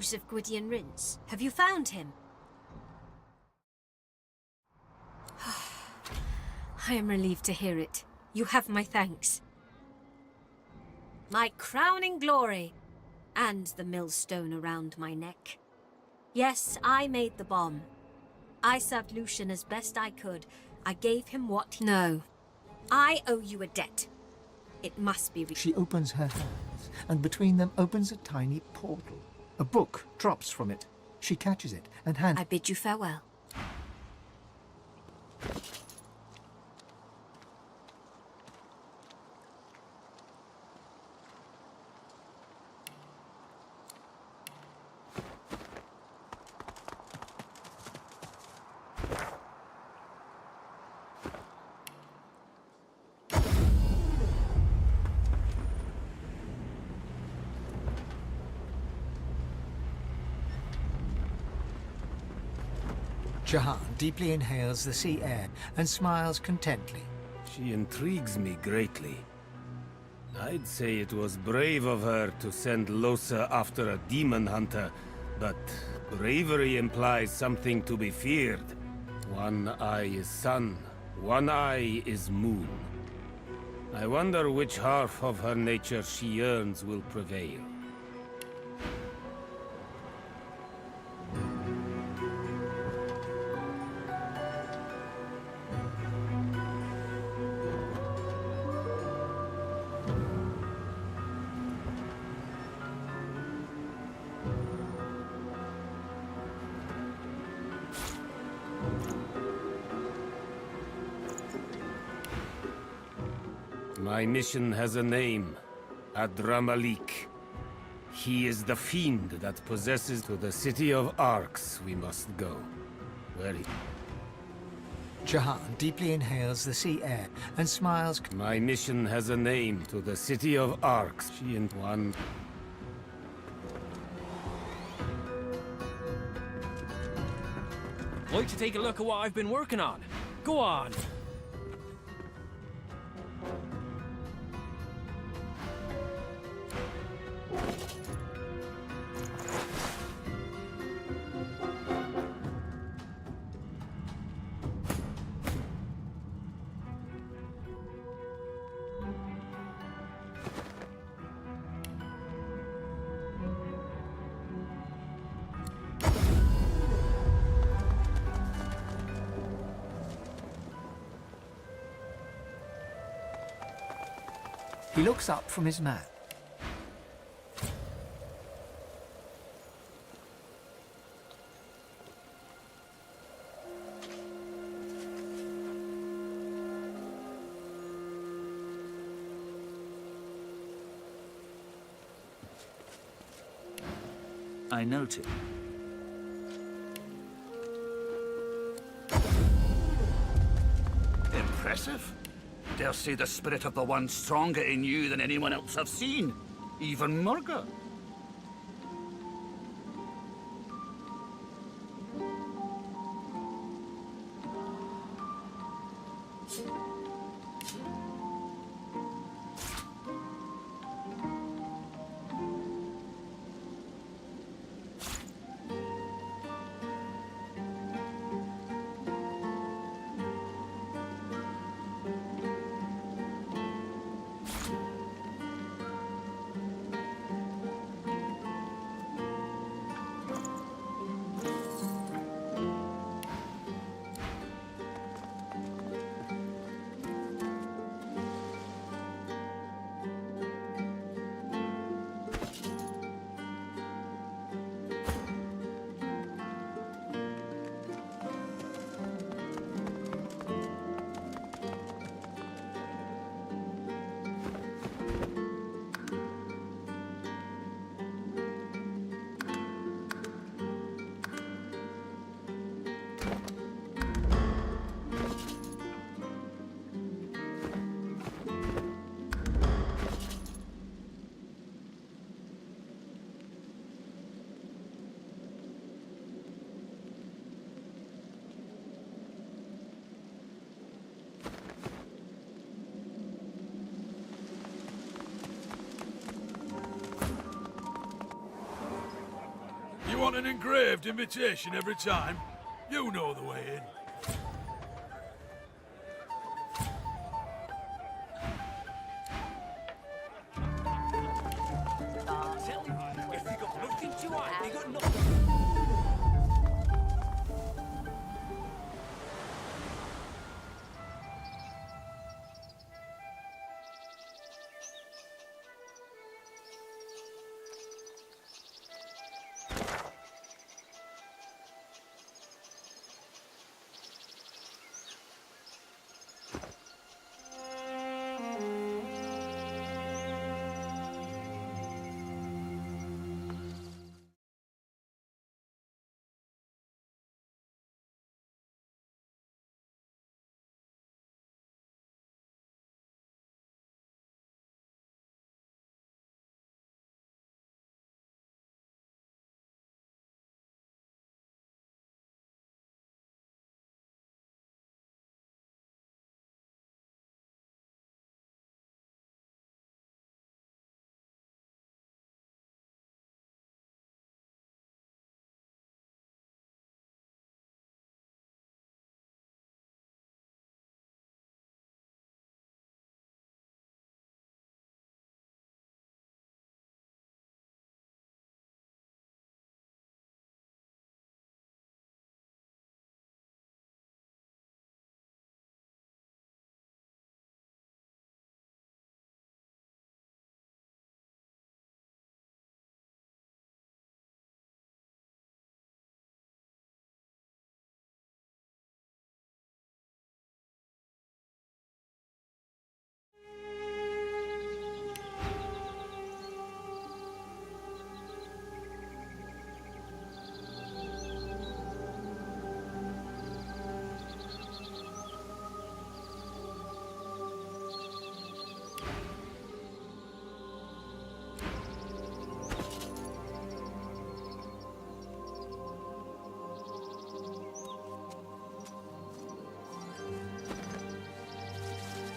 Joseph Gwydion Rhys. Have you found him? I am relieved to hear it. You have my thanks. My crowning glory, and the millstone around my neck. Yes, I made the bomb. I served Lucian as best I could. I gave him what he... No. I owe you a debt. It must be... She opens her hands, and between them opens a tiny portal. A book drops from it. She catches it and hands... I bid you farewell. Jahan deeply inhales the sea air and smiles contently. She intrigues me greatly. I'd say it was brave of her to send Losa after a demon hunter, but bravery implies something to be feared. One eye is sun, one eye is moon. I wonder which half of her nature she yearns will prevail. My mission has a name, Adramalik. He is the fiend that possesses to the city of Arx we must go. Where he... Jahan deeply inhales the sea air and smiles. My mission has a name to the city of Arx. She and one... Like to take a look at what I've been working on? Go on! He looks up from his map. I noted. Impressive. Dare say the spirit of the one stronger in you than anyone else I've seen. Even Murga. want an engraved invitation every time? You know the way in. Tell you, if you got nothing to hide, you got nothing.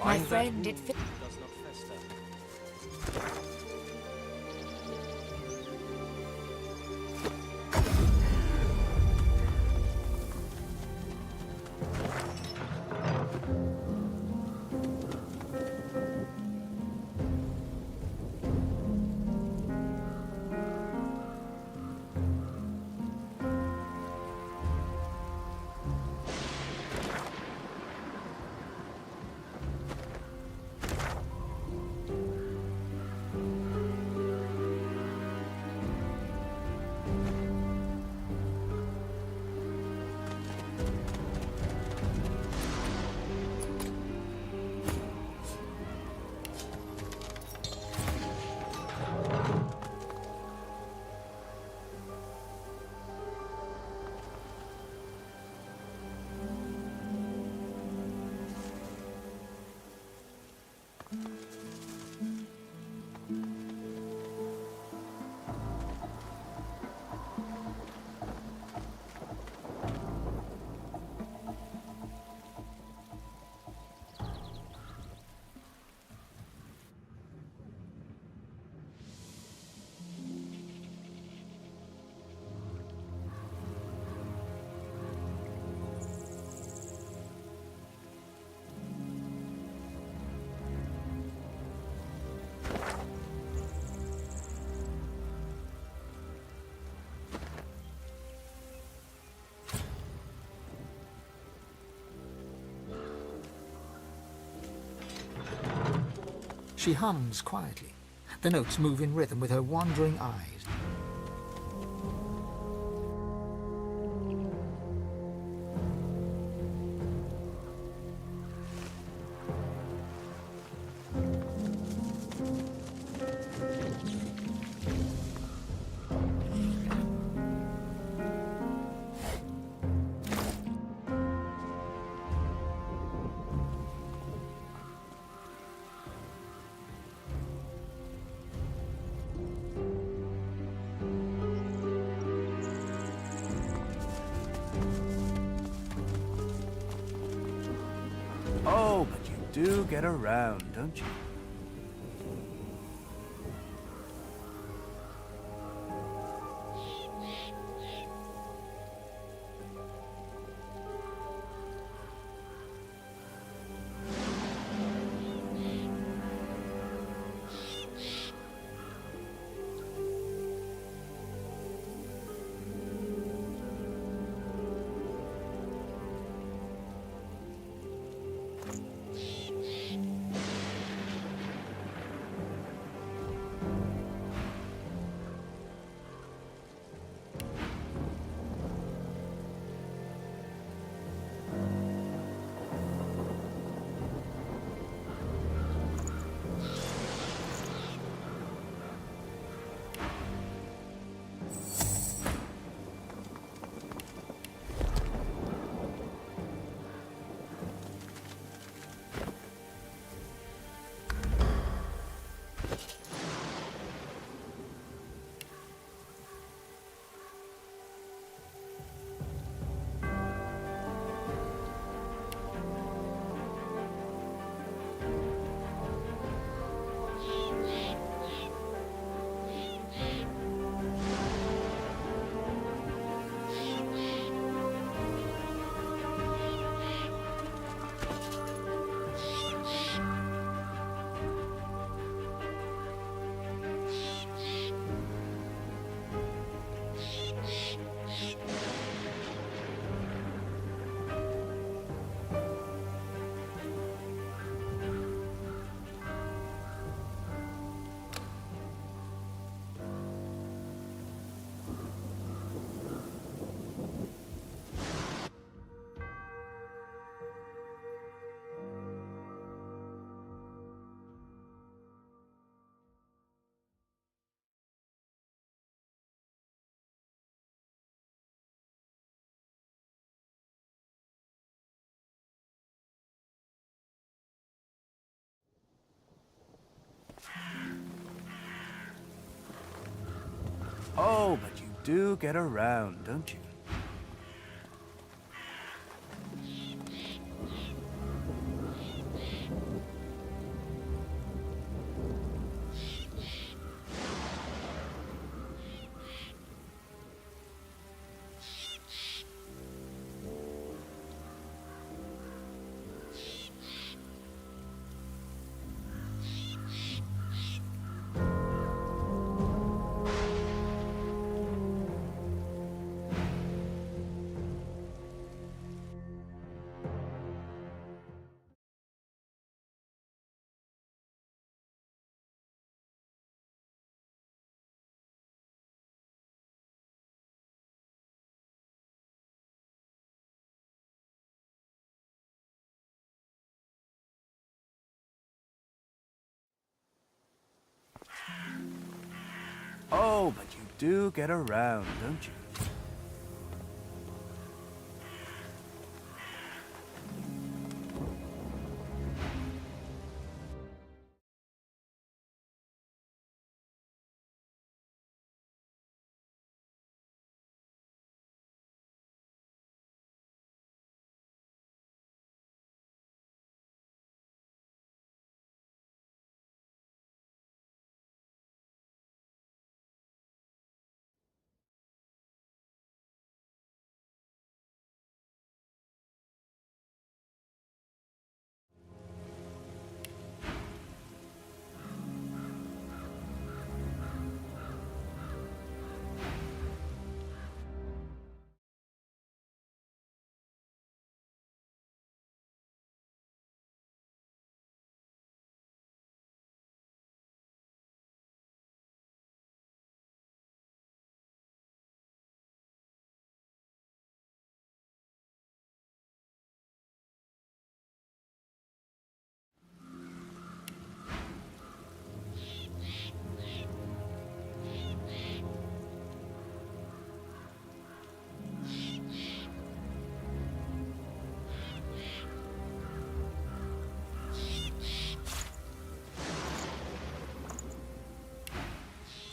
My friend, it does not fester. She hums quietly. The notes move in rhythm with her wandering eyes. Oh, but you do get around, don't you? Oh, but you do get around, don't you? Oh, but you do get around, don't you?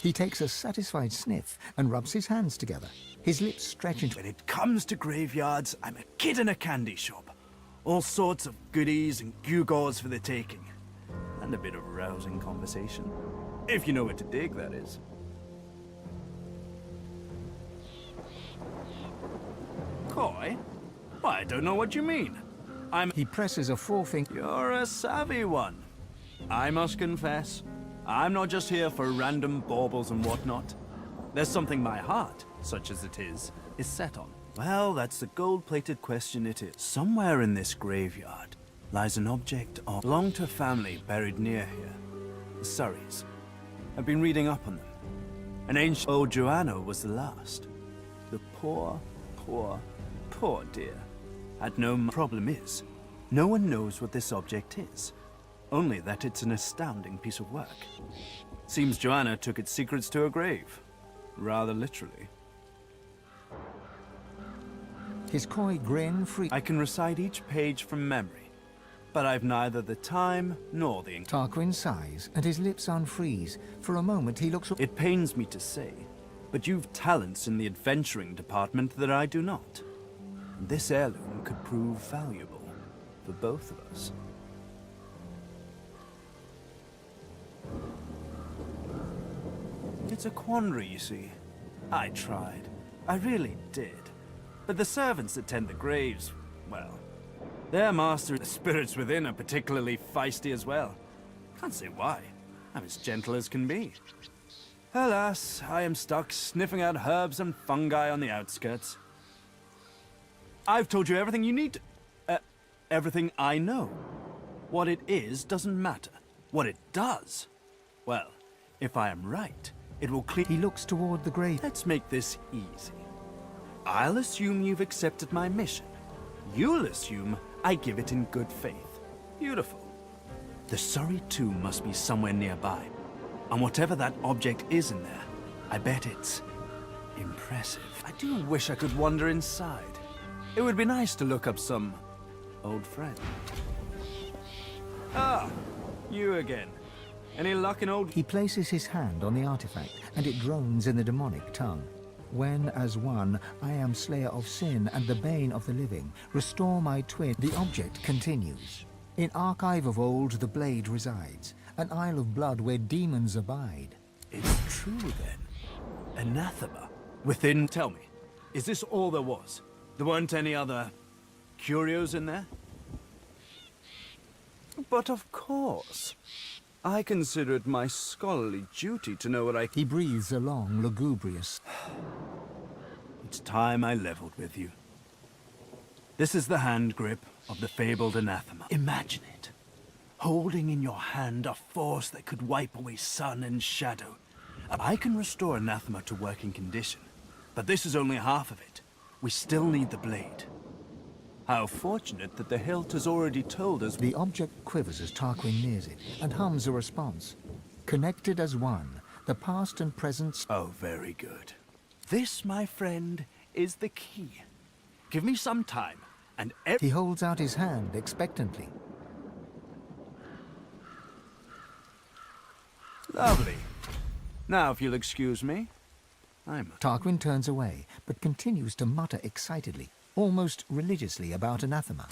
He takes a satisfied sniff and rubs his hands together. His lips stretch into... When it comes to graveyards, I'm a kid in a candy shop. All sorts of goodies and gewgaws for the taking. And a bit of rousing conversation. If you know where to dig, that is. Coy? Why, I don't know what you mean. He presses a forefinger... You're a savvy one. I must confess, I'm not just here for random baubles and whatnot. There's something my heart, such as it is set on. Well, that's the gold-plated question it is. Somewhere in this graveyard lies an object of belonged to a family buried near here. The Surreys. I've been reading up on them. An ancient old Joanna was the last. The poor dear. Had no problem is, no one knows what this object is. Only that it's an astounding piece of work. Seems Joanna took its secrets to her grave. Rather literally. His coy grin free... I can recite each page from memory, but I've neither the time nor the... Tarquin sighs, and his lips unfreeze. For a moment he looks... It pains me to say, but you've talents in the adventuring department that I do not. And this heirloom could prove valuable for both of us. It's a quandary, you see. I tried. I really did. But the servants that tend the graves, well, their master, the spirits within, are particularly feisty as well. Can't say why. I'm as gentle as can be. Alas, I am stuck sniffing out herbs and fungi on the outskirts. I've told you everything you need to... everything I know. What it is doesn't matter. What it does, well, if I am right, it will clear... He looks toward the grave. Let's make this easy. I'll assume you've accepted my mission. You'll assume I give it in good faith. Beautiful. The Surrey tomb must be somewhere nearby. And whatever that object is in there, I bet it's impressive. I do wish I could wander inside. It would be nice to look up some old friend. Ah, you again. Any luck in old... He places his hand on the artifact, and it drones in the demonic tongue. When, as one, I am slayer of sin and the bane of the living, restore my twin. The object continues. In archive of old the blade resides, an isle of blood where demons abide. It's true then. Anathema. Within... Tell me, is this all there was? There weren't any other curios in there? But of course. I consider it my scholarly duty to know what I... He breathes a long, lugubrious... It's time I leveled with you. This is the hand grip of the fabled anathema. Imagine it. Holding in your hand a force that could wipe away sun and shadow. I can restore anathema to working condition, but this is only half of it. We still need the blade. How fortunate that the hilt has already told us... The object quivers as Tarquin nears it, and hums a response. Connected as one, the past and present... Oh, very good. This, my friend, is the key. Give me some time, and He holds out his hand expectantly. Lovely. Now, if you'll excuse me, Tarquin turns away, but continues to mutter excitedly, almost religiously about anathema.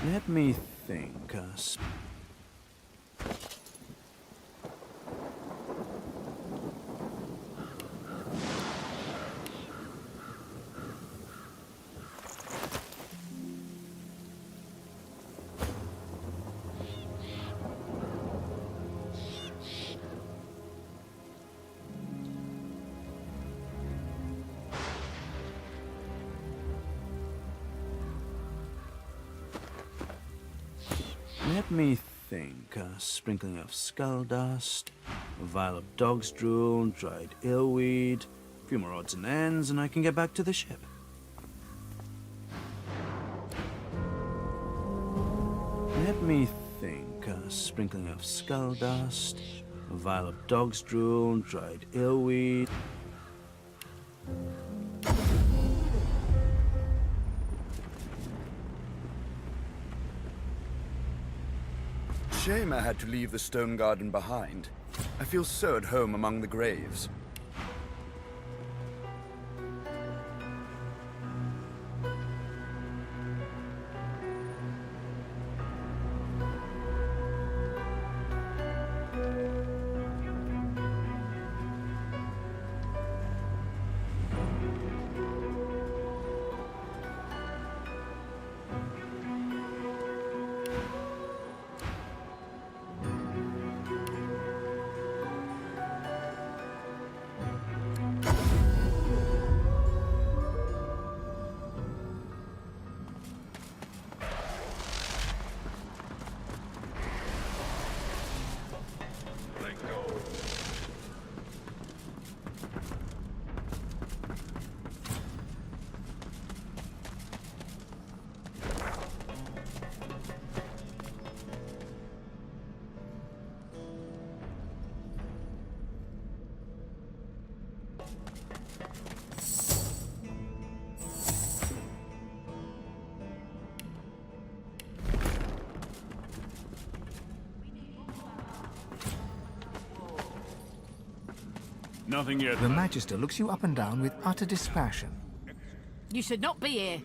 Let me think. Let me think. A sprinkling of skull dust, a vial of dog's drool, dried illweed, a few more odds and ends, and I can get back to the ship. Let me think. A sprinkling of skull dust, a vial of dog's drool, dried illweed. Shame I had to leave the stone garden behind. I feel so at home among the graves. Nothing yet. The Magister looks you up and down with utter dispassion. You should not be here.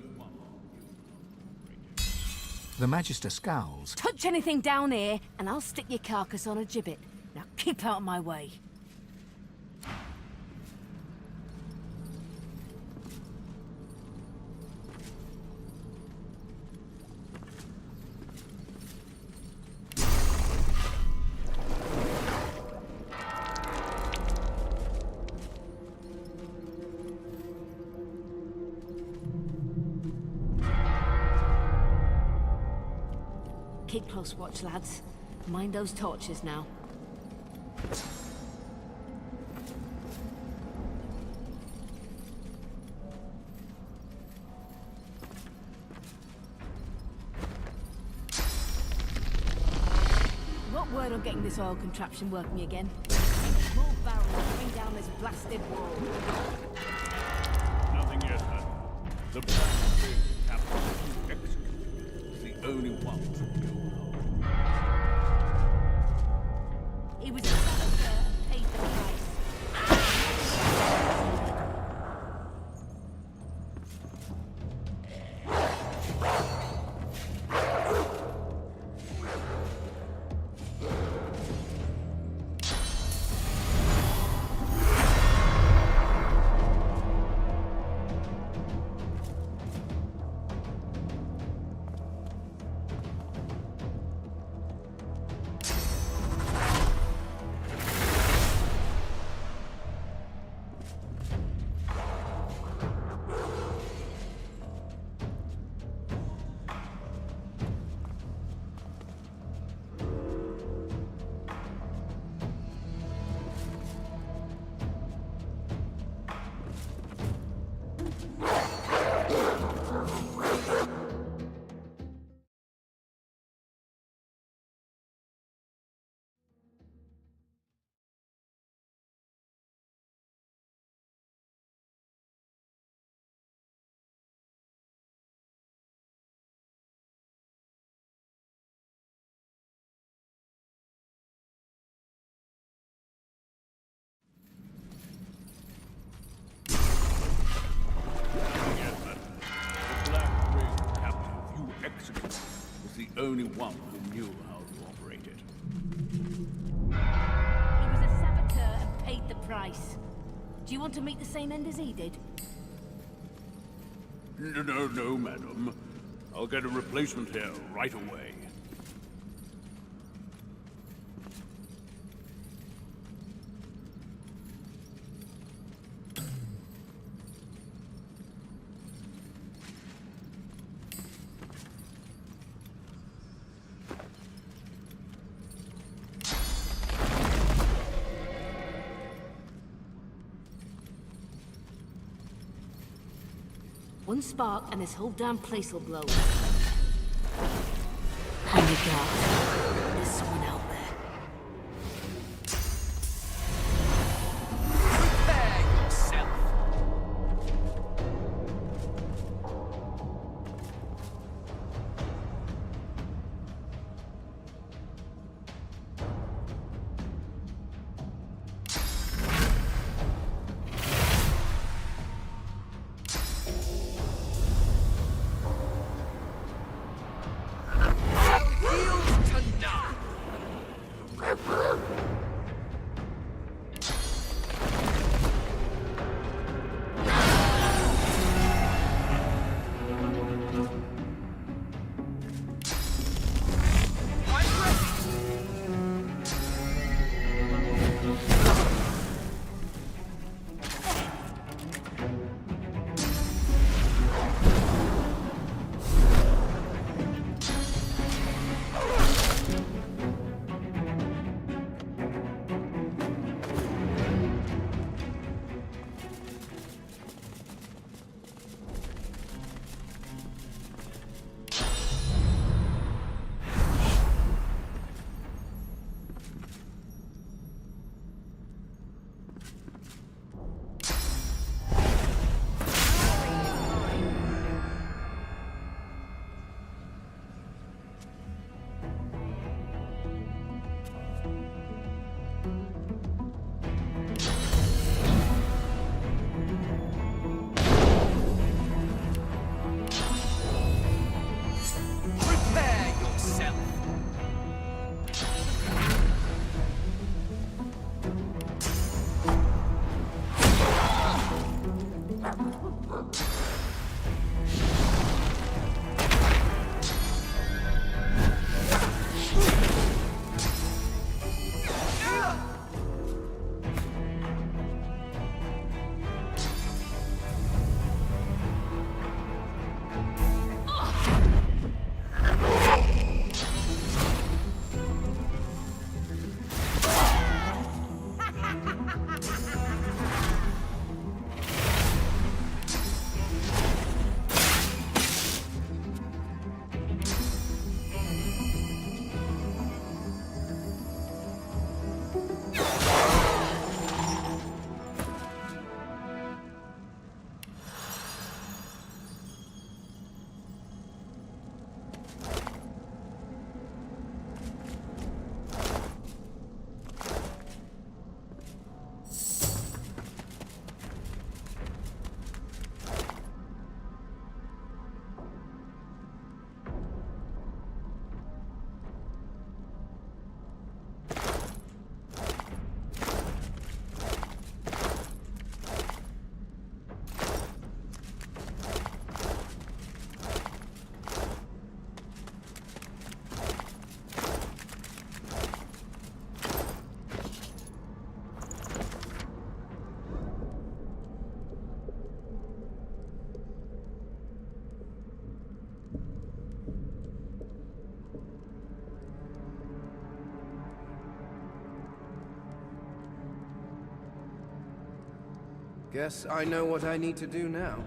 The Magister scowls. Touch anything down here, and I'll stick your carcass on a gibbet. Now keep out of my way. Keep close watch, lads. Mind those torches now. What word on getting this oil contraption working again? Small barrel bring down this blasted wall. Nothing yet, hun. The blasted captain. only one who knew He was a saboteur and paid the price. was the only one who knew how to operate it. He was a saboteur and paid the price. Do you want to meet the same end as he did? No, madam. I'll get a replacement here right away. One spark and this whole damn place will blow. And the guards. There's someone out there. Prepare yourself. Yield to Guess I know what I need to do now.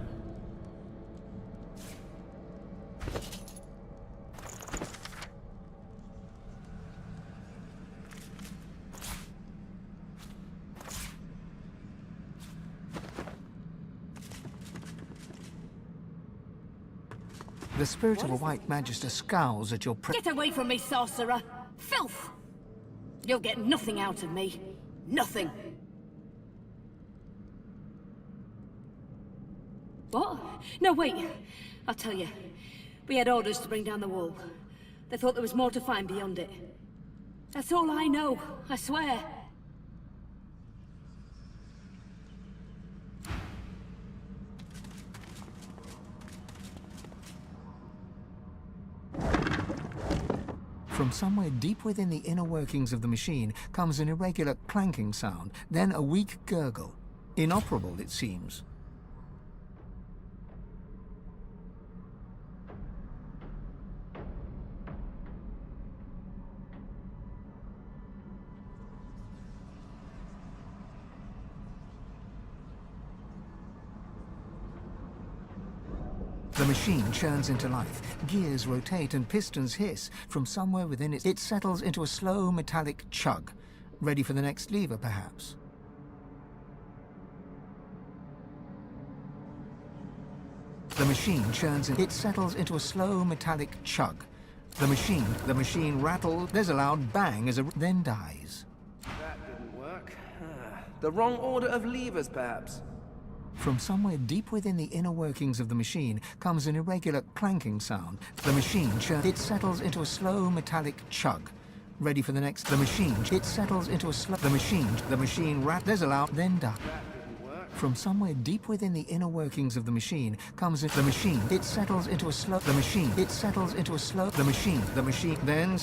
The spirit of a white magister scowls at your Get away from me, sorcerer! Filth! You'll get nothing out of me. Nothing! What? No, wait. I'll tell you. We had orders to bring down the wall. They thought there was more to find beyond it. That's all I know, I swear. From somewhere deep within the inner workings of the machine comes an irregular clanking sound, then a weak gurgle. Inoperable, it seems. The machine churns into life. Gears rotate and pistons hiss. From somewhere within it, it settles into a slow metallic chug. Ready for the next lever, perhaps? The machine churns and it settles into a slow metallic chug. The machine rattles. There's a loud bang as then dies. That didn't work. The wrong order of levers, perhaps. From somewhere deep within the inner workings of the machine comes an irregular clanking sound. The machine it settles into a slow metallic chug. Ready for the next. The machine it settles into a slow. The machine there's a loud then die. From somewhere deep within the inner workings of the machine comes the machine it settles into a slow. The machine it settles into a slow. The machine then.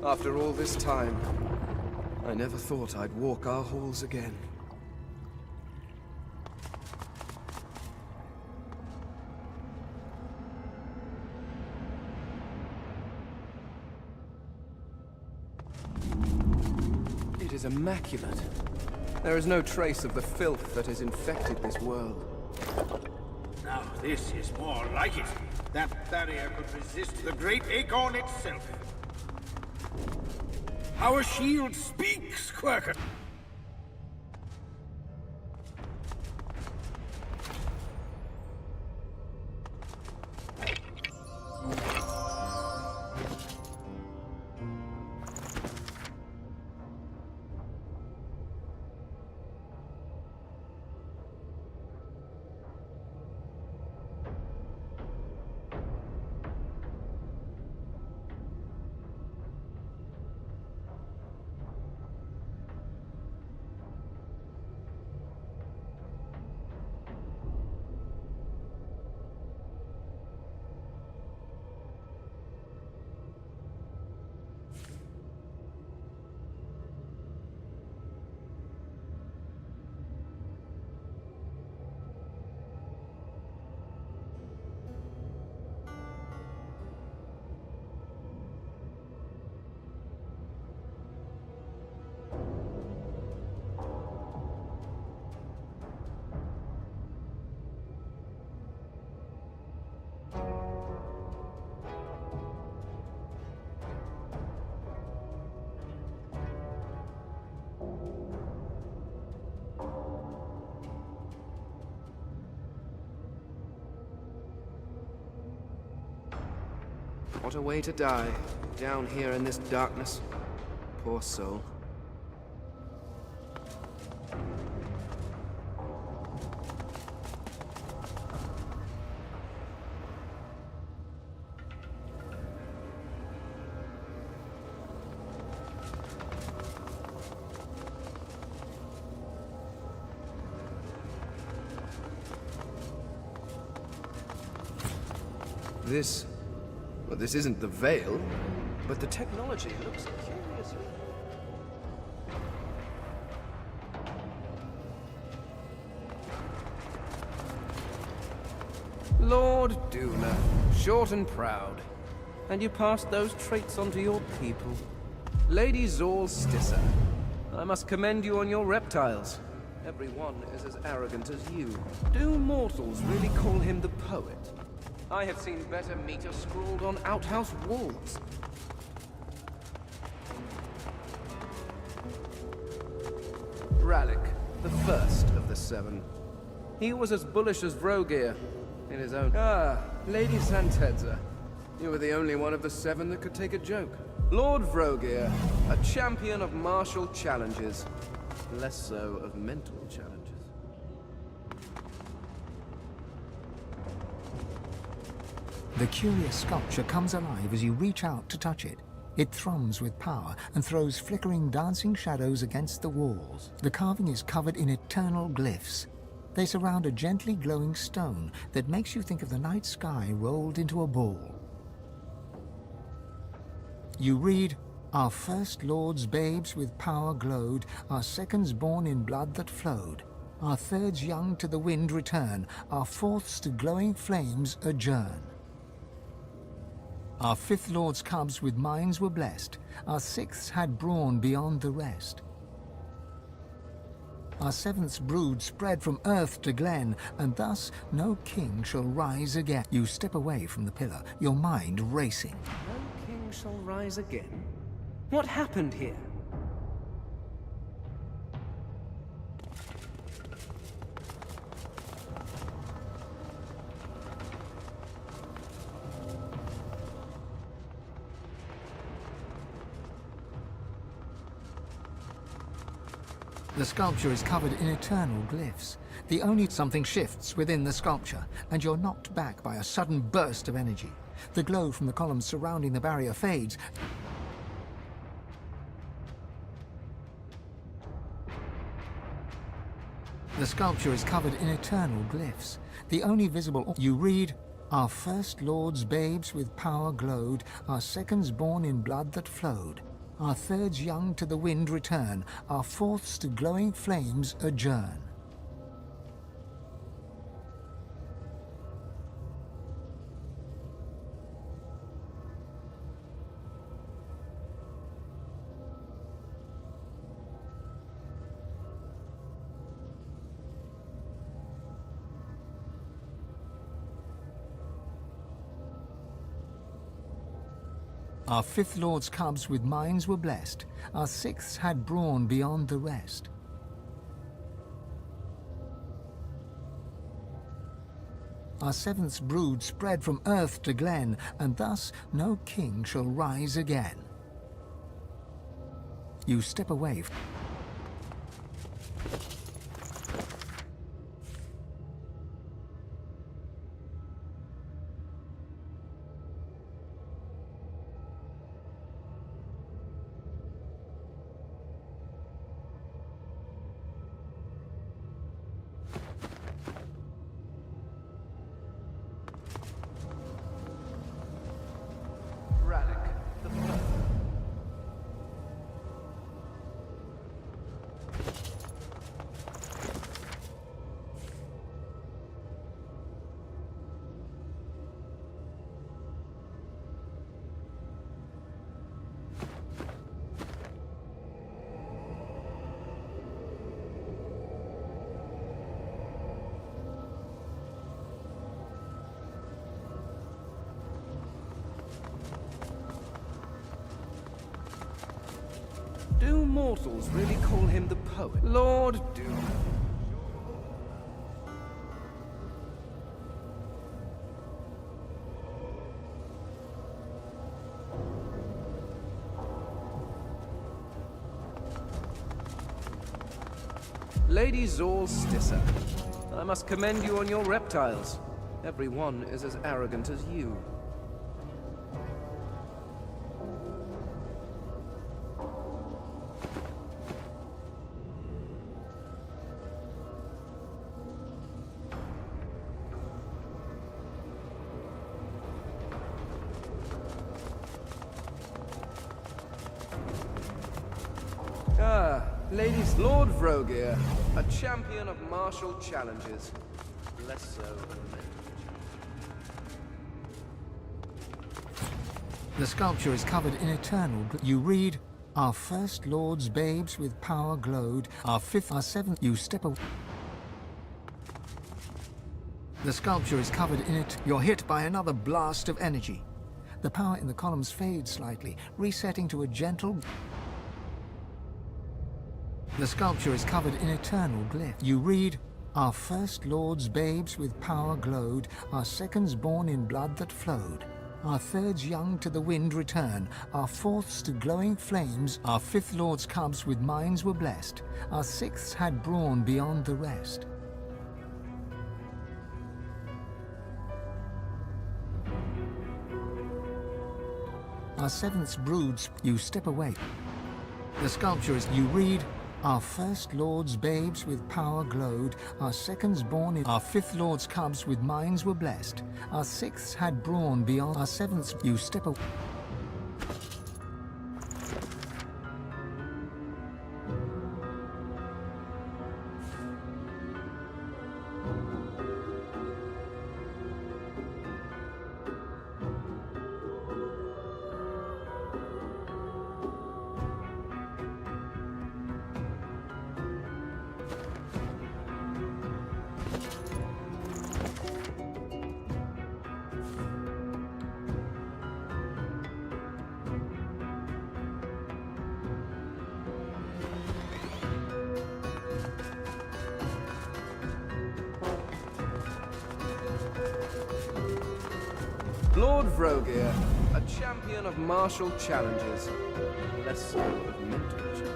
After all this time, I never thought I'd walk our halls again. It is immaculate. There is no trace of the filth that has infected this world. Now this is more like it. That barrier could resist the great acorn itself. Our shield speaks, Quirker. What a way to die, down here in this darkness. Poor soul. Well, this isn't the Veil, but the technology looks curiously... Lord Duna, short and proud. And you passed those traits on to your people. Lady Zor Stissa, I must commend you on your reptiles. Every one is as arrogant as you. Do mortals really call him the poet? I have seen better meter scrawled on outhouse walls. Rallick, the first of the seven. He was as bullish as Vrogir in his own... Ah, Lady Santedza. You were the only one of the seven that could take a joke. Lord Vrogir, a champion of martial challenges. Less so of mental challenges. The curious sculpture comes alive as you reach out to touch it. It thrums with power and throws flickering, dancing shadows against the walls. The carving is covered in eternal glyphs. They surround a gently glowing stone that makes you think of the night sky rolled into a ball. You read, "Our first lords babes with power glowed, our seconds born in blood that flowed. Our thirds young to the wind return, our fourths to glowing flames adjourn. Our fifth lord's cubs with minds were blessed, our sixths had brawn beyond the rest. Our seventh's brood spread from earth to glen, and thus no king shall rise again." You step away from the pillar, your mind racing. No king shall rise again? What happened here? The sculpture is covered in eternal glyphs. The only something shifts within the sculpture, and you're knocked back by a sudden burst of energy. The glow from the columns surrounding the barrier fades. The sculpture is covered in eternal glyphs. The only visible... You read, "Our first lords babes with power glowed, our seconds born in blood that flowed. Our thirds young to the wind return, our fourths to glowing flames adjourn." Our fifth lord's cubs with minds were blessed, our sixths had brawn beyond the rest. Our seventh's brood spread from earth to glen, and thus no king shall rise again. You step away. Do mortals really call him the poet? Lord Duna. Lady Zor Stissa, I must commend you on your reptiles. Every one is as arrogant as you. Ah, ladies, Lord Vrogir, a champion of martial challenges. Less so than men. The sculpture is covered in eternal. You read, "Our first lord's babes with power glowed. Our fifth, our seventh." You step away. The sculpture is covered in it. You're hit by another blast of energy. The power in the columns fades slightly, resetting to a gentle. The sculpture is covered in eternal glyph. You read, "Our first lord's babes with power glowed, our seconds born in blood that flowed. Our thirds young to the wind return, our fourths to glowing flames, our fifth lord's cubs with minds were blessed, our sixths had brawn beyond the rest." Our seventh's broods. You step away. The sculpture is. You read, "Our first lord's babes with power glowed, our seconds born in, our fifth lord's cubs with minds were blessed, our sixths had brawn beyond, our sevenths." You step away. Lord Vrogir, a champion of martial challenges. Less so of mental challenges.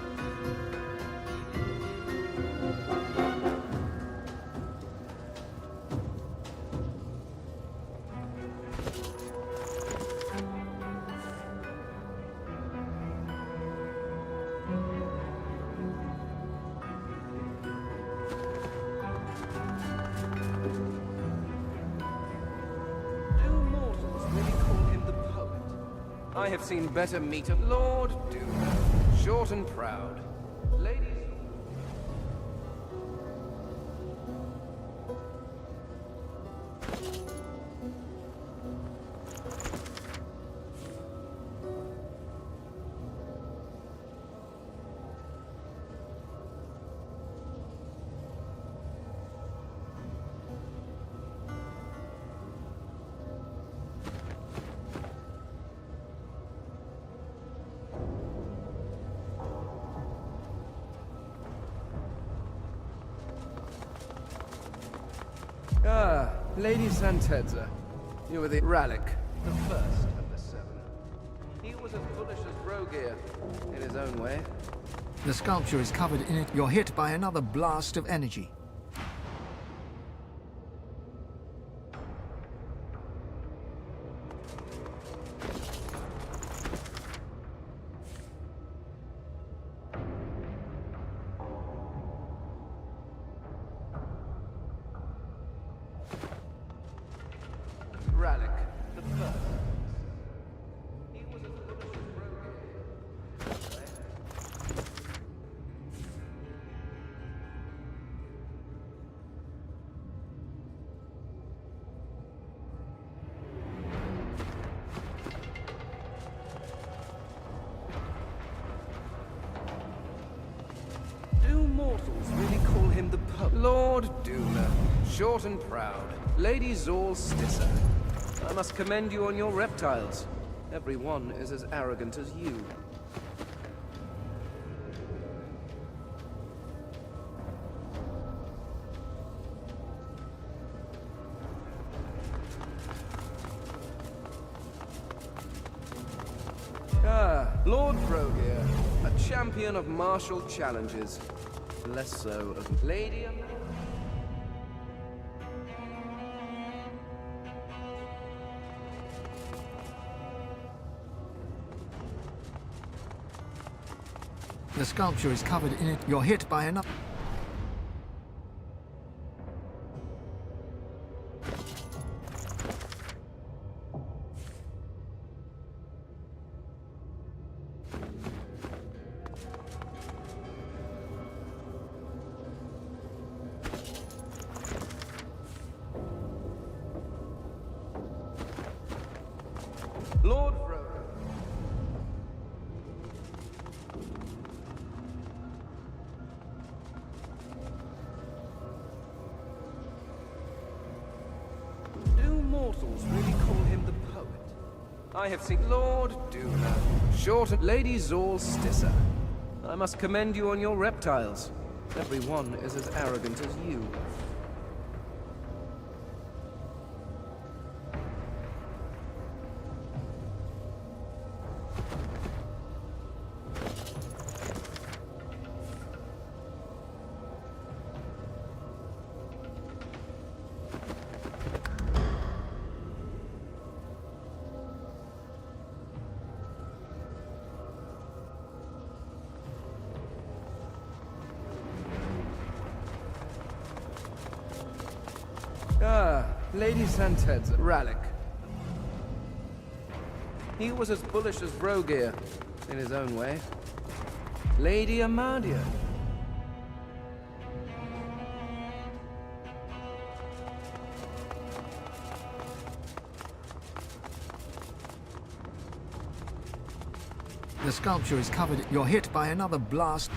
I have seen better meat of Lord Doom, short and proud. Ladies. Ah, Lady Santezza. You were the Ralik, the first of the seven. He was as bullish as Vrogir, in his own way. The sculpture is covered in it. You're hit by another blast of energy. Ralik, the first. He was as bullish as Vrogir. Do mortals really call him the poet? Lord Doomer, short and proud. Lady Zor Stissa. I must commend you on your reptiles. Every one is as arrogant as you. Ah, Lord Vrogir, a champion of martial challenges. less so of Lady Am- The sculpture is covered in it. You're hit by another. Lord Rogan. Do mortals really call him the poet? I have seen Lord Duna, short and Lady Zor Stissa. I must commend you on your reptiles. Every one is as arrogant as you. Ah, Lady Santed's Rallic. He was as bullish as Brogir, in his own way. Lady Amadia. The sculpture is covered. You're hit by another blast.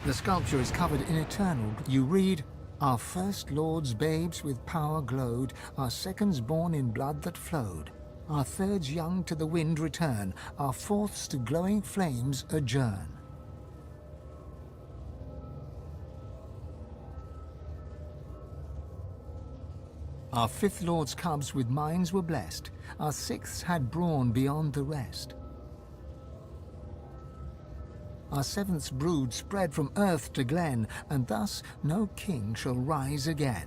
The sculpture is covered in eternal. You read, "Our first lords babes with power glowed, our seconds born in blood that flowed. Our thirds young to the wind return, our fourths to glowing flames adjourn." Our fifth lord's cubs with minds were blessed, our sixths had brawn beyond the rest. Our seventh's brood spread from earth to glen, and thus no king shall rise again.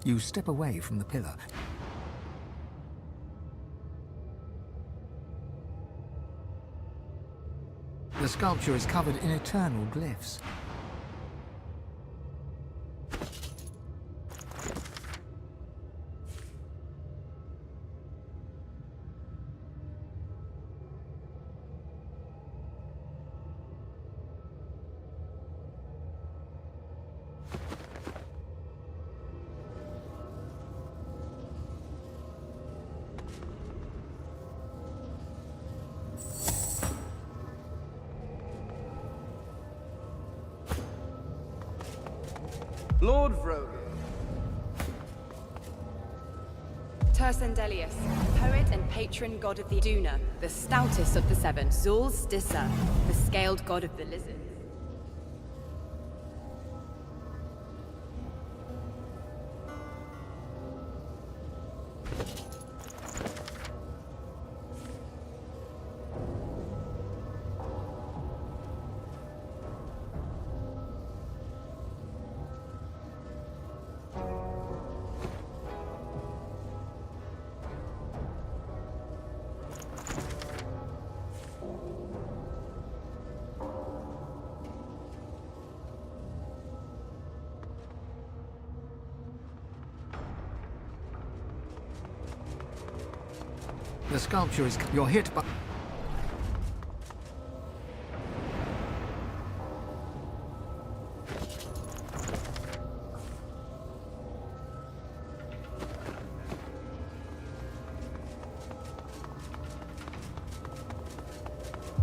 You step away from the pillar. The sculpture is covered in eternal glyphs. Lord Vrogan. Tersendelius, poet and patron god of the Duna, the stoutest of the seven. Zul Stissa, the scaled god of the lizards. The sculpture is... You're hit by...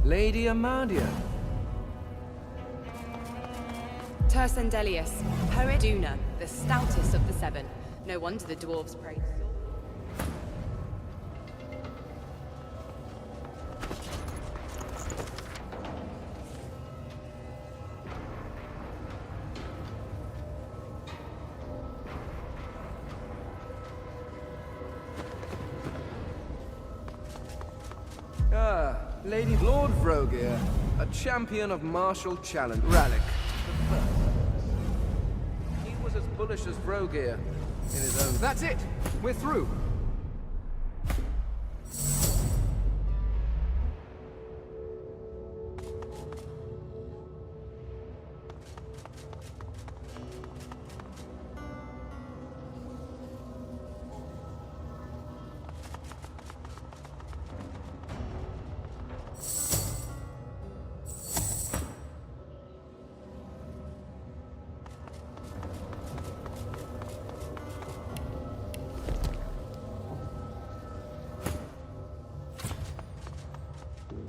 Lady Amadia. Tersendelius, poet Duna, the stoutest of the seven. No wonder the dwarves praise. Lady Lord Vrogir, a champion of martial challenge. Rallic. He was as bullish as Vrogir in his own. That's it! We're through!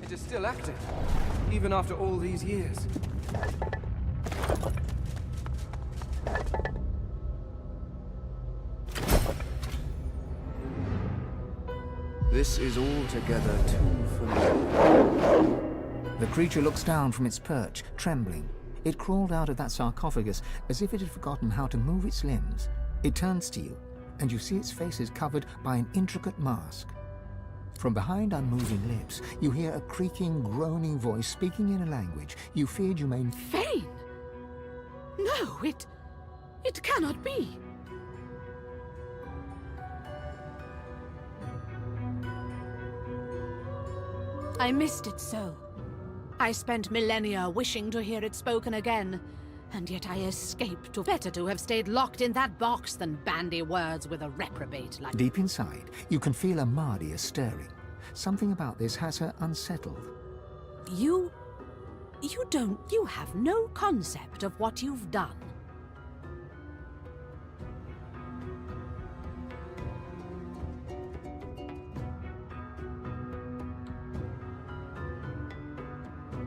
It is still active, even after all these years. This is altogether too familiar. The creature looks down from its perch, trembling. It crawled out of that sarcophagus as if it had forgotten how to move its limbs. It turns to you, and you see its face is covered by an intricate mask. From behind unmoving lips, you hear a creaking, groaning voice speaking in a language you feared you may... Fane! No, it cannot be. I missed it so. I spent millennia wishing to hear it spoken again, and yet I escaped to... Better to have stayed locked in that box than bandy words with a reprobate like... Deep inside, you can feel Amadia stirring. Something about this has her unsettled. You have no concept of what you've done.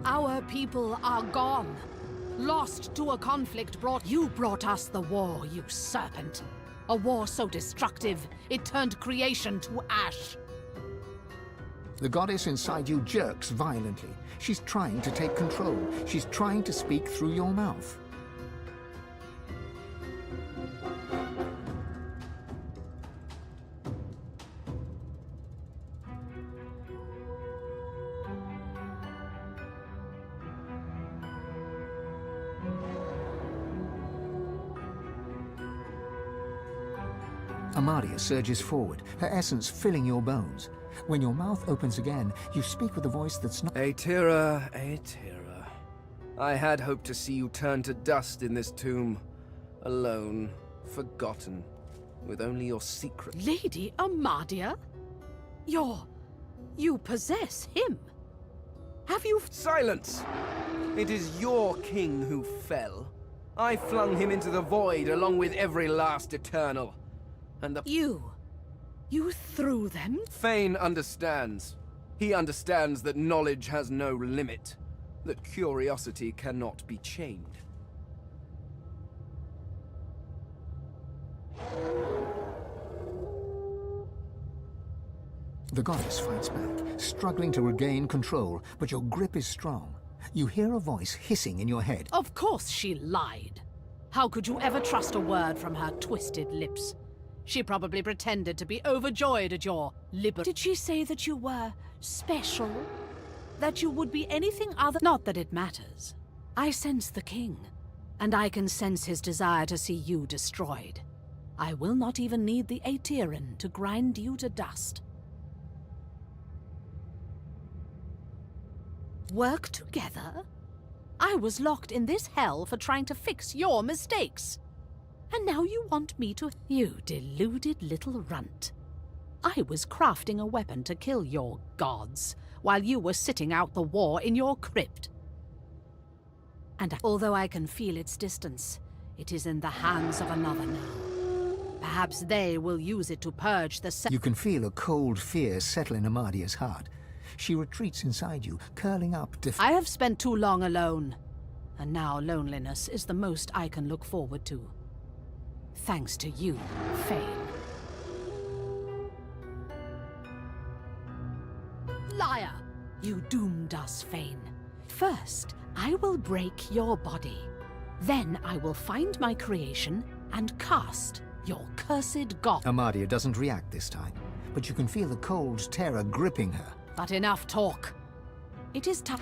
Our people are gone. Lost to a conflict You brought us the war, you serpent. A war so destructive, it turned creation to ash. The goddess inside you jerks violently. She's trying to take control. She's trying to speak through your mouth. Amadia surges forward, her essence filling your bones. When your mouth opens again, you speak with a voice that's not... Aetira, Aetira. I had hoped to see you turn to dust in this tomb. Alone, forgotten, with only your secret. Lady Amadia? You possess him. Have you... Silence! It is your king who fell. I flung him into the void along with every last Eternal. And the... You threw them? Fane understands. He understands that knowledge has no limit. That curiosity cannot be chained. The goddess fights back, struggling to regain control, but your grip is strong. You hear a voice hissing in your head. Of course she lied. How could you ever trust a word from her twisted lips? She probably pretended to be overjoyed at your liberty. Did she say that you were special? That you would be anything other? Not that it matters. I sense the king, and I can sense his desire to see you destroyed. I will not even need the Aetiran to grind you to dust. Work together? I was locked in this hell for trying to fix your mistakes. And now you want me to... You deluded little runt. I was crafting a weapon to kill your gods, while you were sitting out the war in your crypt. And although I can feel its distance, it is in the hands of another now. Perhaps they will use it to purge the... You can feel a cold fear settle in Amadia's heart. She retreats inside you, curling up I have spent too long alone, and now loneliness is the most I can look forward to. Thanks to you, Fane. Liar! You doomed us, Fane. First, I will break your body. Then I will find my creation and cast your cursed god. Amadia doesn't react this time, but you can feel the cold terror gripping her. But enough talk. It is tough.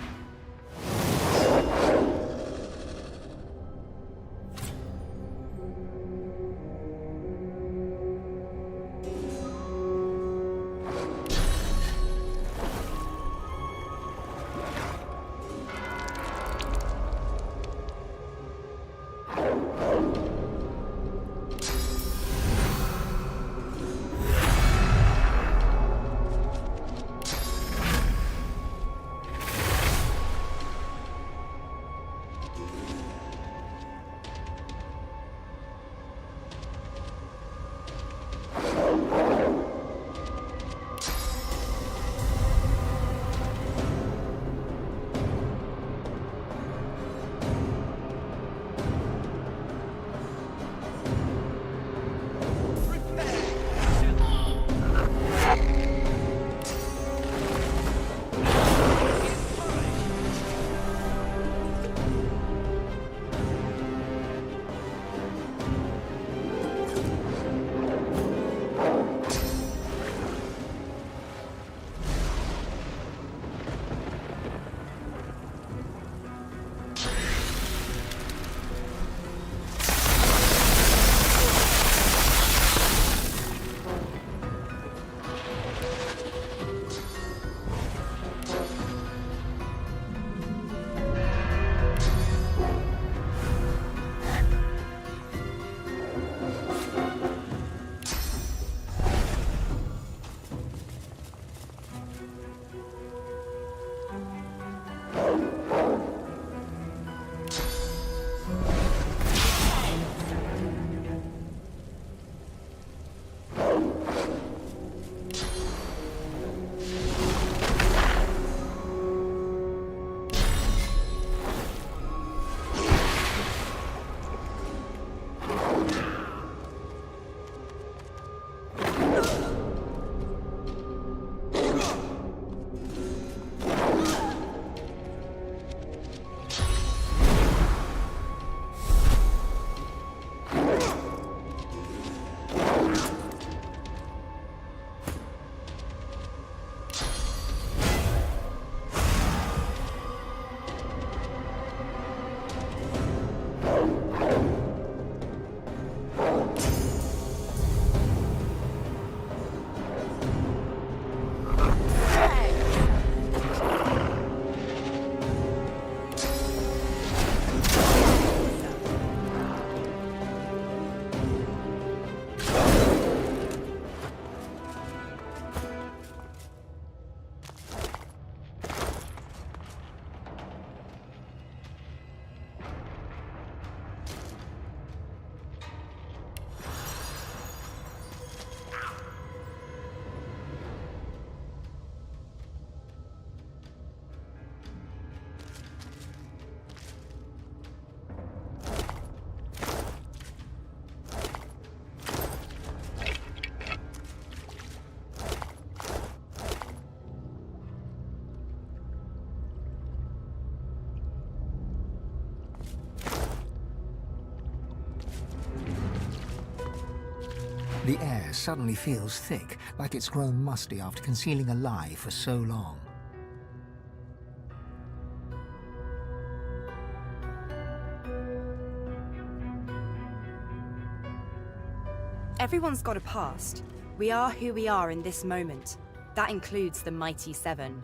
The air suddenly feels thick, like it's grown musty after concealing a lie for so long. Everyone's got a past. We are who we are in this moment. That includes the Mighty Seven.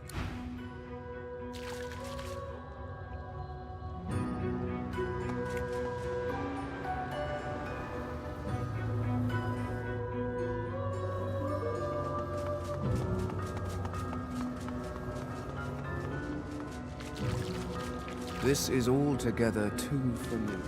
This is altogether too familiar.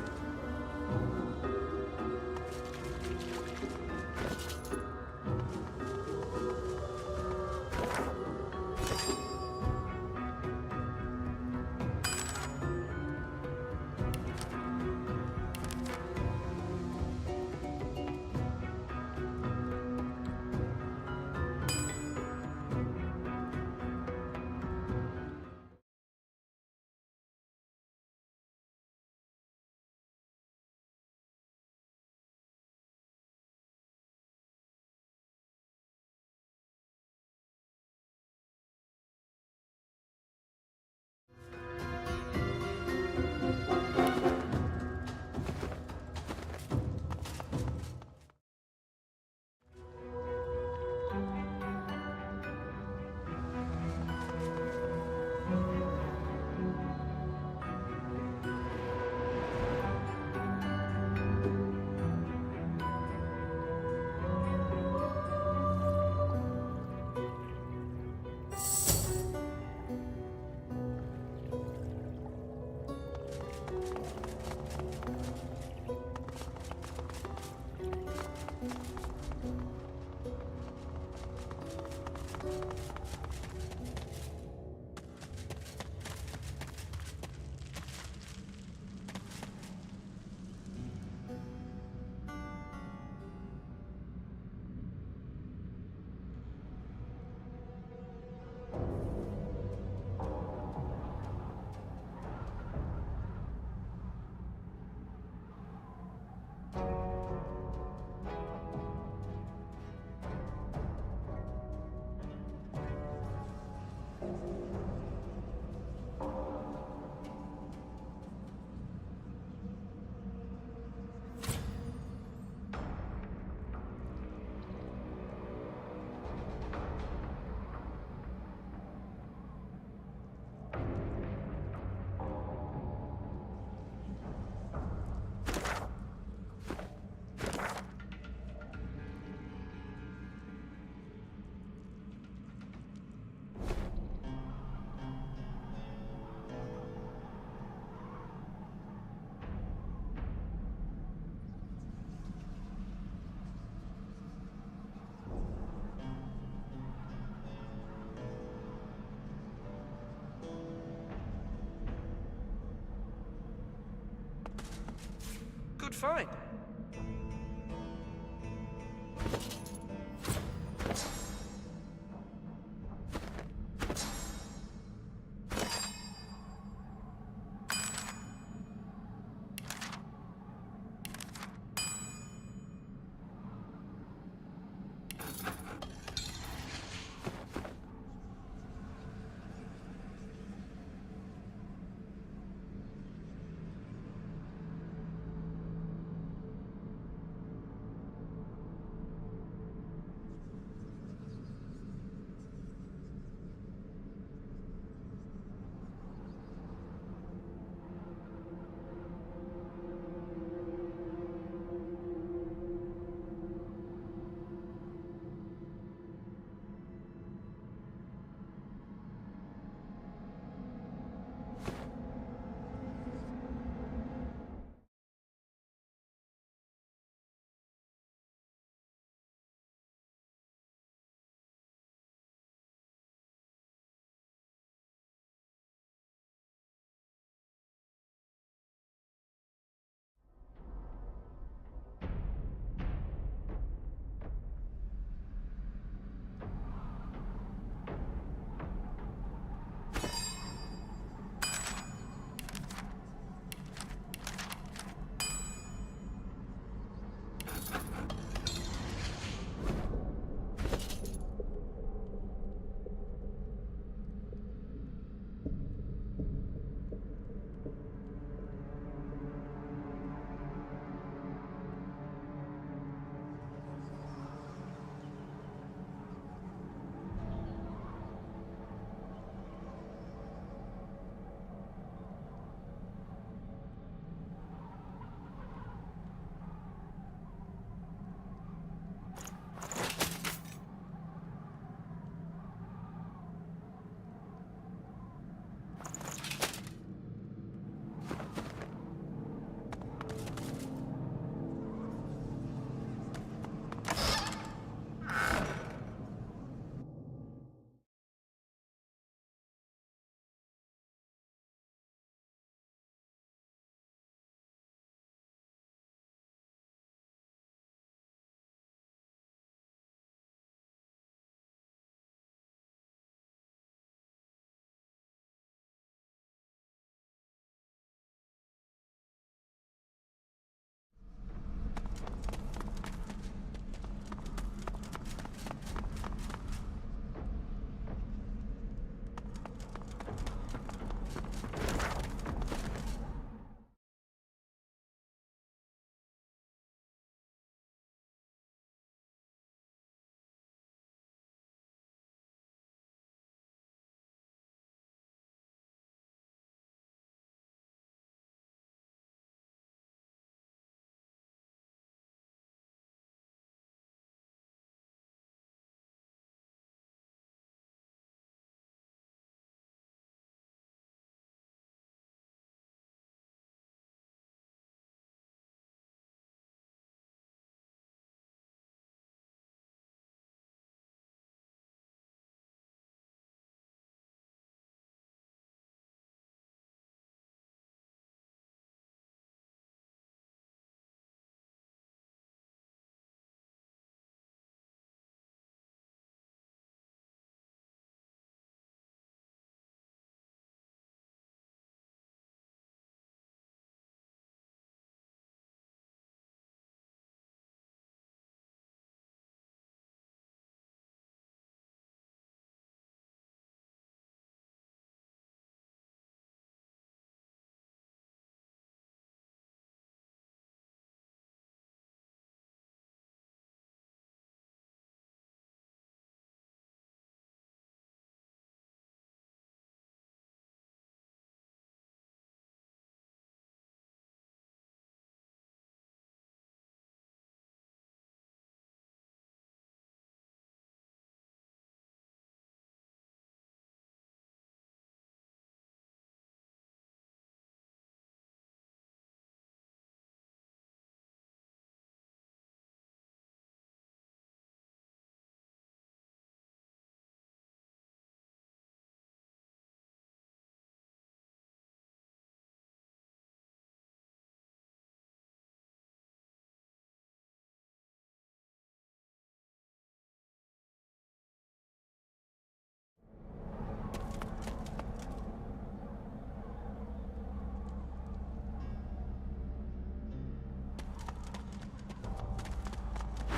find?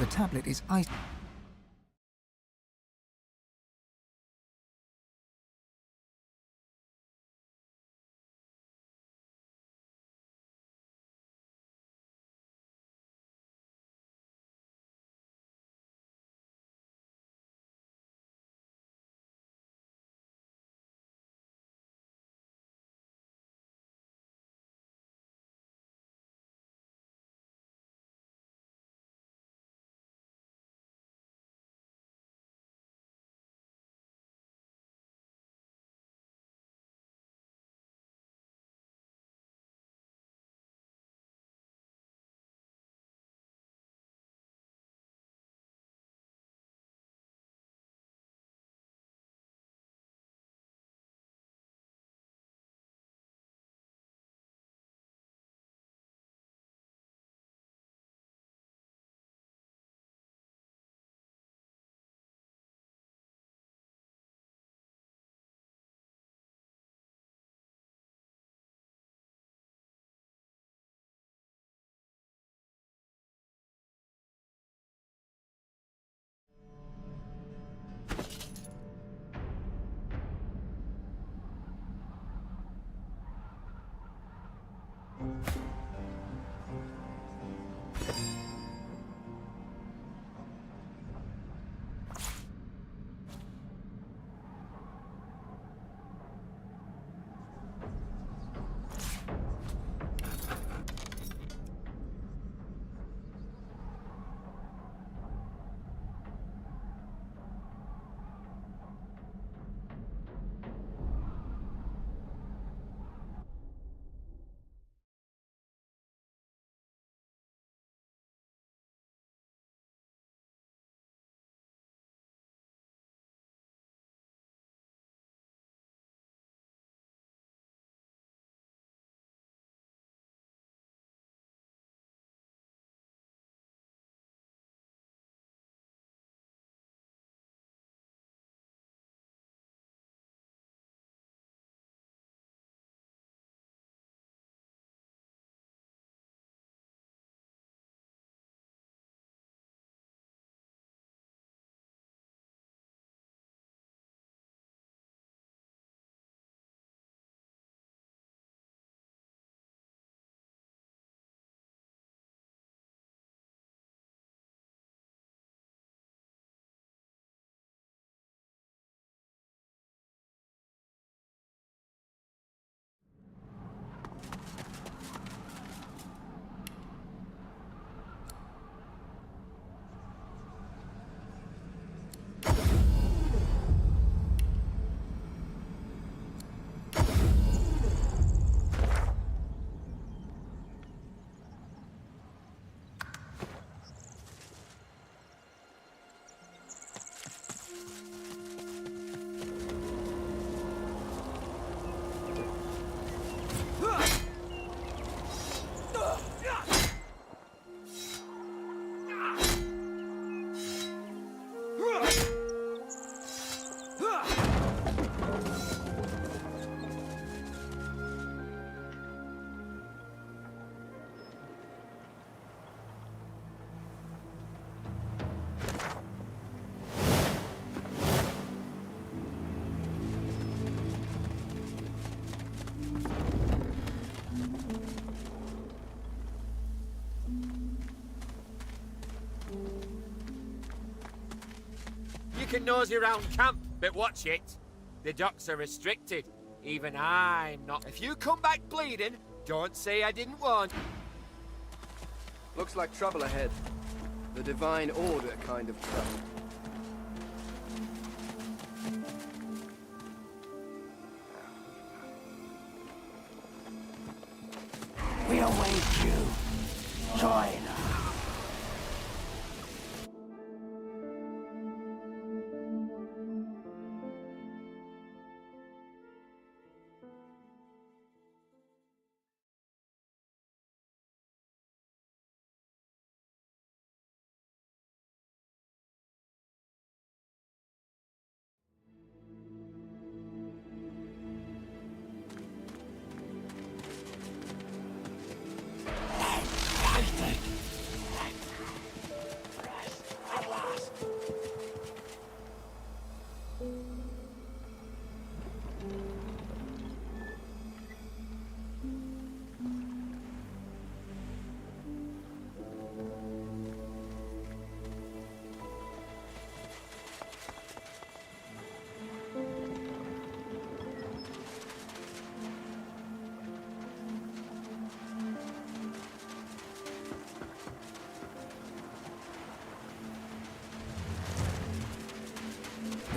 The tablet is ice. You can nosy around camp, but watch it. The docks are restricted. Even I'm not. If you come back bleeding, don't say I didn't warn. Looks like trouble ahead. The Divine Order kind of trouble. We await you. Join us.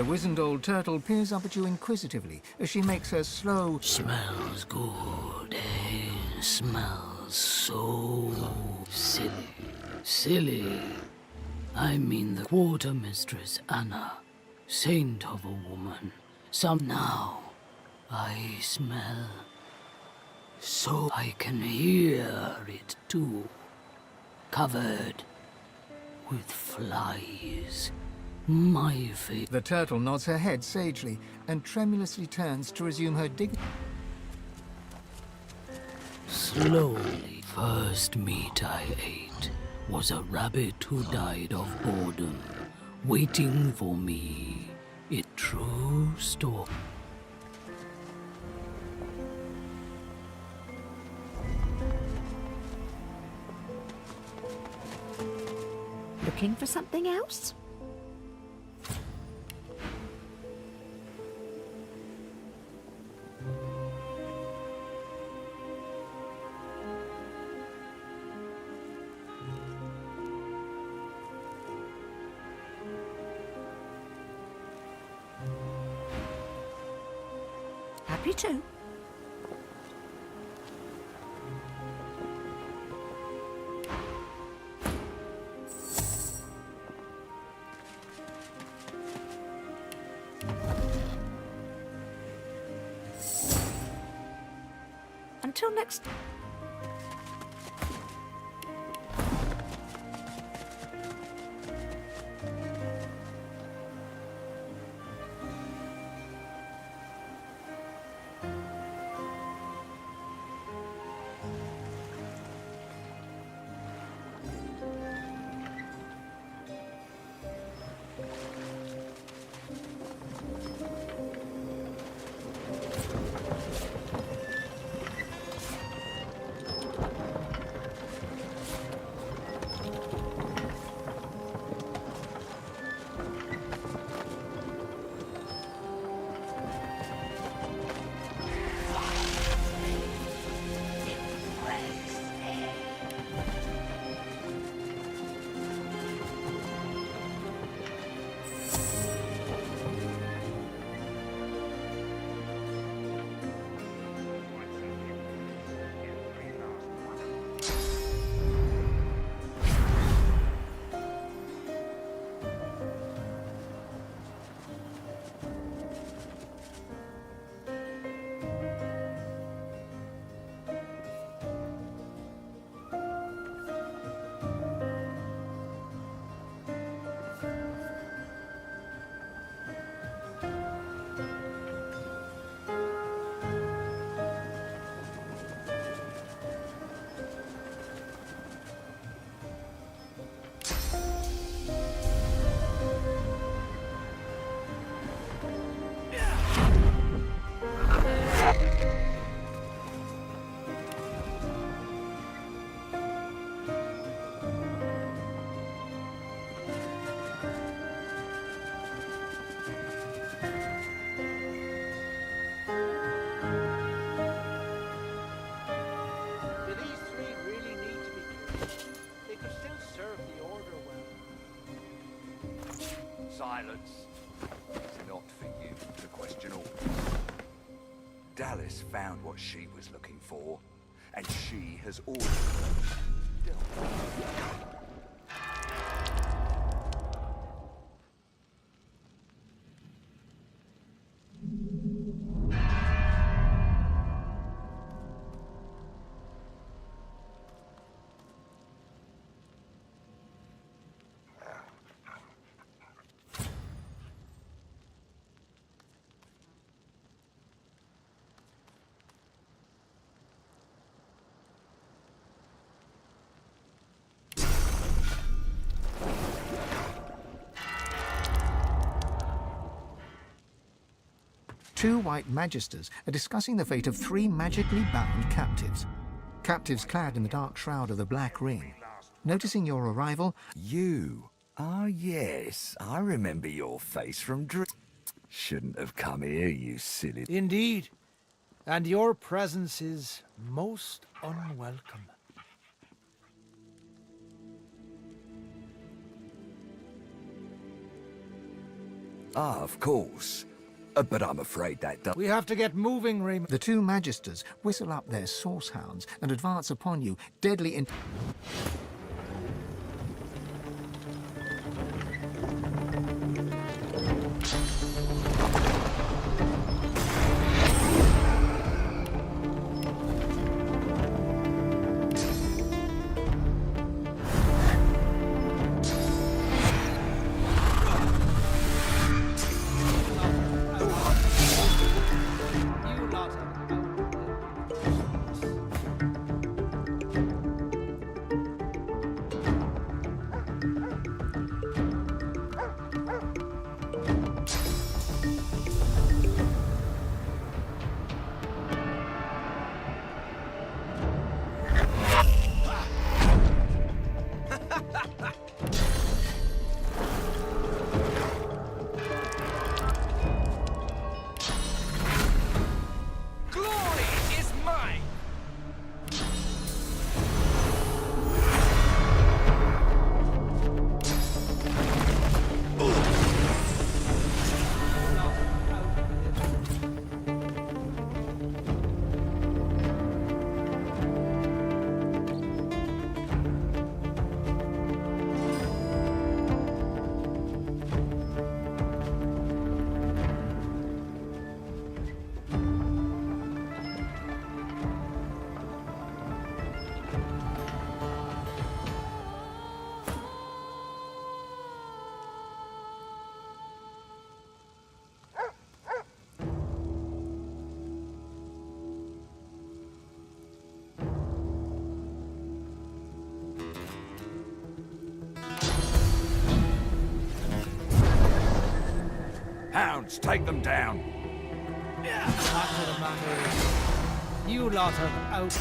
The wizened old turtle peers up at you inquisitively as she makes her slow... Smells good, eh? Smells so silly. Silly. I mean the quartermistress Anna, saint of a woman. Some now I smell, so I can hear it too, covered with flies. My fate. The turtle nods her head sagely and tremulously turns to resume her dig... Slowly, first meat I ate was a rabbit who died of boredom, waiting for me. It true story. Looking for something else? Happy to. Until next... Silence. It's not for you to question all. Dallas found what she was looking for, and she has ordered her dealt with. Two white magisters are discussing the fate of 3 magically bound captives. Captives clad in the dark shroud of the Black Ring. Noticing your arrival... You? Ah, yes. I remember your face from Shouldn't have come here, you silly... Indeed. And your presence is most unwelcome. Ah, of course. But I'm afraid that does... We have to get moving, Raymond. The two magisters whistle up their source hounds and advance upon you, deadly in... Hounds, take them down. Fact of the matter is, you lot are out.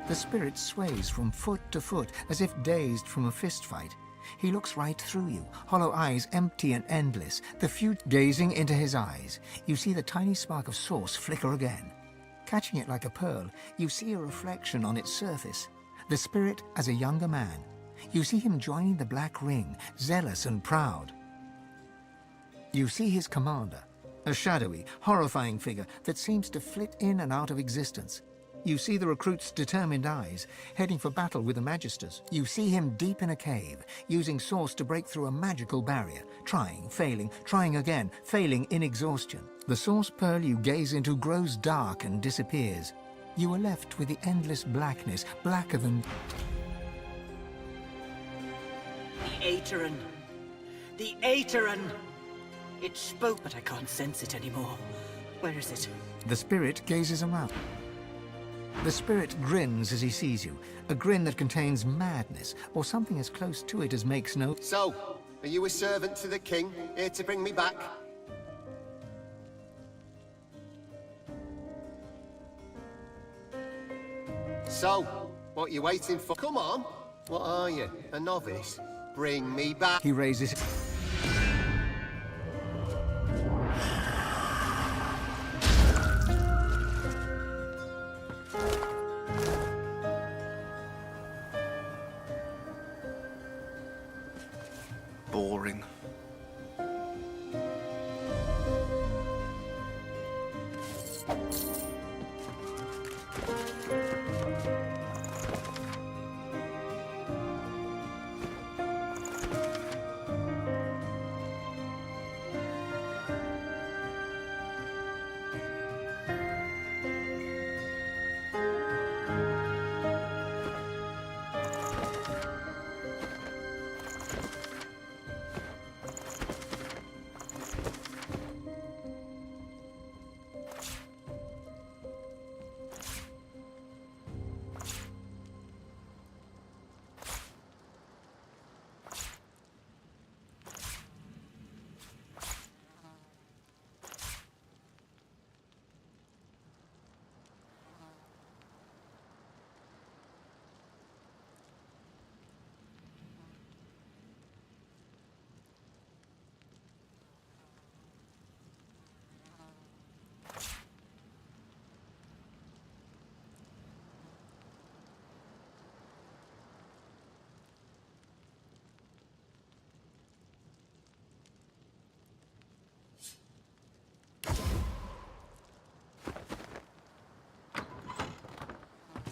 The spirit sways from foot to foot, as if dazed from a fist fight. He looks right through you, hollow eyes empty and endless, the future gazing into his eyes. You see the tiny spark of source flicker again. Catching it like a pearl, you see a reflection on its surface. The spirit as a younger man. You see him joining the Black Ring, zealous and proud. You see his commander, a shadowy, horrifying figure that seems to flit in and out of existence. You see the recruit's determined eyes, heading for battle with the Magisters. You see him deep in a cave, using source to break through a magical barrier, trying, failing, trying again, failing in exhaustion. The source pearl you gaze into grows dark and disappears. You are left with the endless blackness, blacker than... The Aeterin! The Aeterin! It spoke, but I can't sense it anymore. Where is it? The spirit gazes around. The spirit grins as he sees you, a grin that contains madness, or something as close to it as makes no... So, are you a servant to the king, here to bring me back? So, what are you waiting for? Come on! What are you, a novice? Bring me back. He raises... Boring.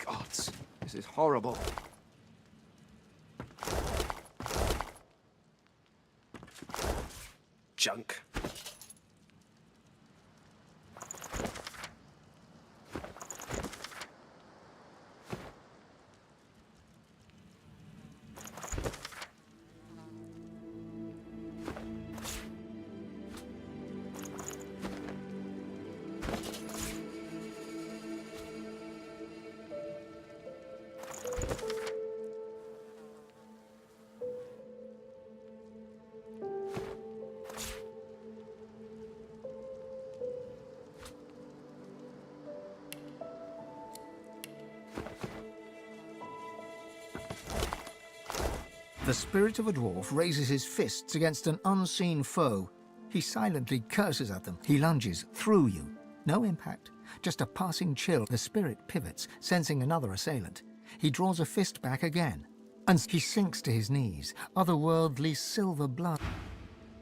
Gods, this is horrible. Junk. The spirit of a dwarf raises his fists against an unseen foe. He silently curses at them. He lunges through you. No impact, just a passing chill. The spirit pivots, sensing another assailant. He draws a fist back again, and he sinks to his knees, otherworldly silver blood.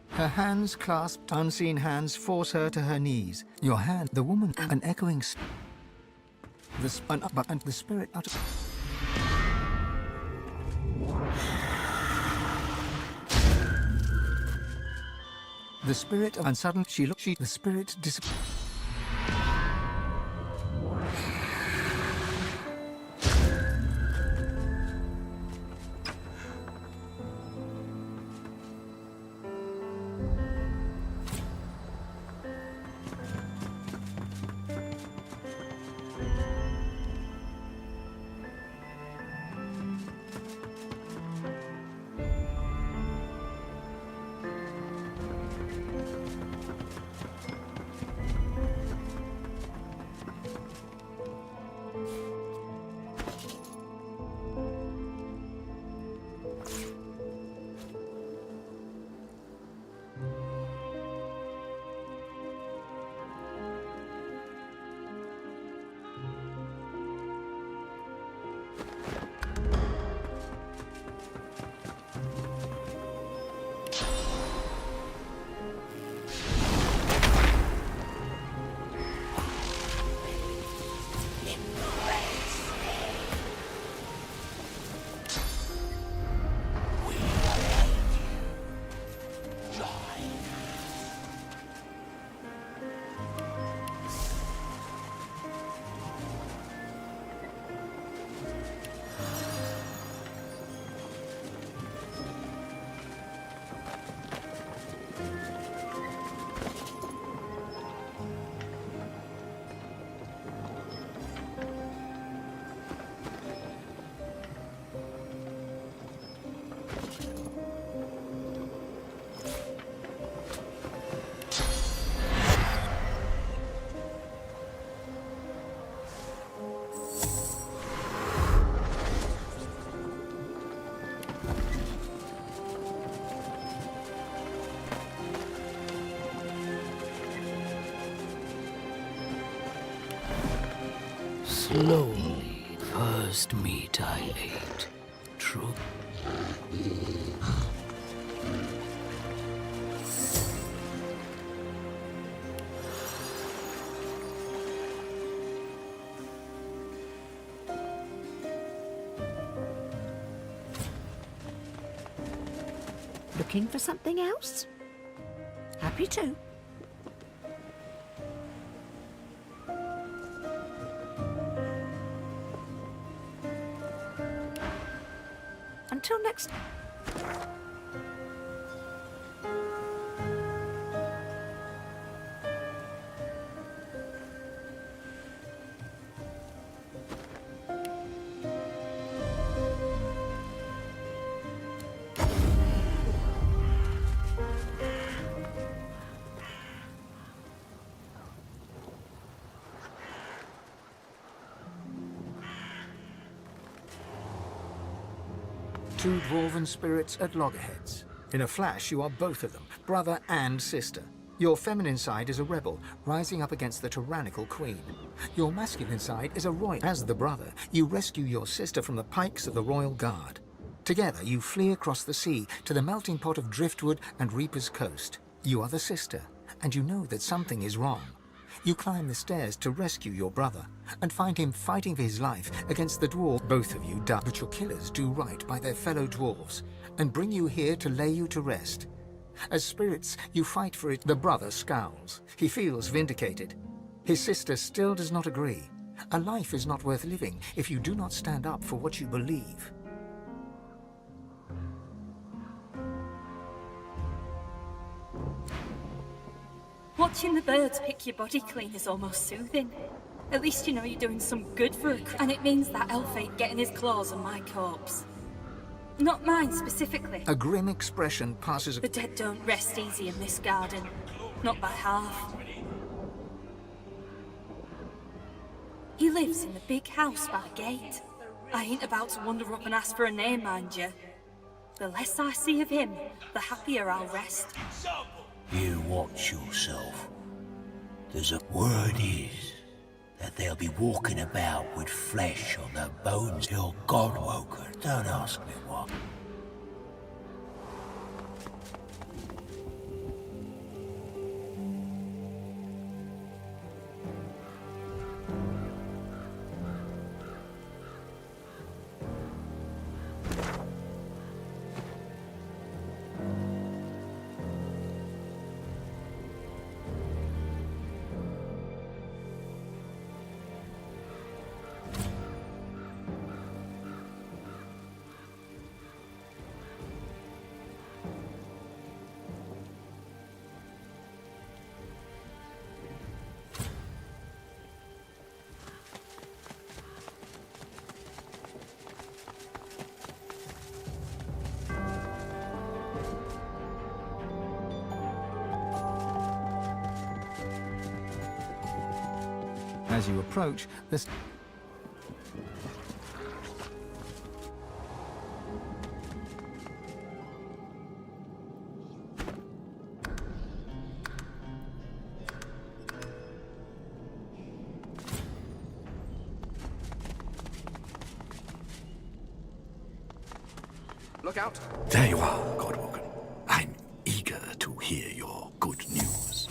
Her hands clasped, unseen hands force her to her knees. Your hand, the woman, an echoing... The spirit utters... The spirit, and suddenly the spirit disappears. Slowly, first meat I ate. True. Looking for something else? Happy to. Until next... Two dwarven spirits at loggerheads. In a flash, you are both of them, brother and sister. Your feminine side is a rebel, rising up against the tyrannical queen. Your masculine side is a royal. As the brother, you rescue your sister from the pikes of the royal guard. Together, you flee across the sea to the melting pot of driftwood and Reaper's Coast. You are the sister, and you know that something is wrong. You climb the stairs to rescue your brother, and find him fighting for his life against the dwarf. Both of you die, but your killers do right by their fellow dwarves, and bring you here to lay you to rest. As spirits, you fight for it. The brother scowls. He feels vindicated. His sister still does not agree. A life is not worth living if you do not stand up for what you believe. Watching the birds pick your body clean is almost soothing. At least you know you're doing some good for a and it means that elf ain't getting his claws on my corpse. Not mine specifically. A grim expression passes. The dead don't rest easy in this garden. Not by half. He lives in the big house by the gate. I ain't about to wander up and ask for a name, mind you. The less I see of him, the happier I'll rest. You watch yourself. There's a word is that they'll be walking about with flesh on their bones. You're Godwoker, don't ask me what. As you approach, this... Look out! There you are, Godwoken. I'm eager to hear your good news.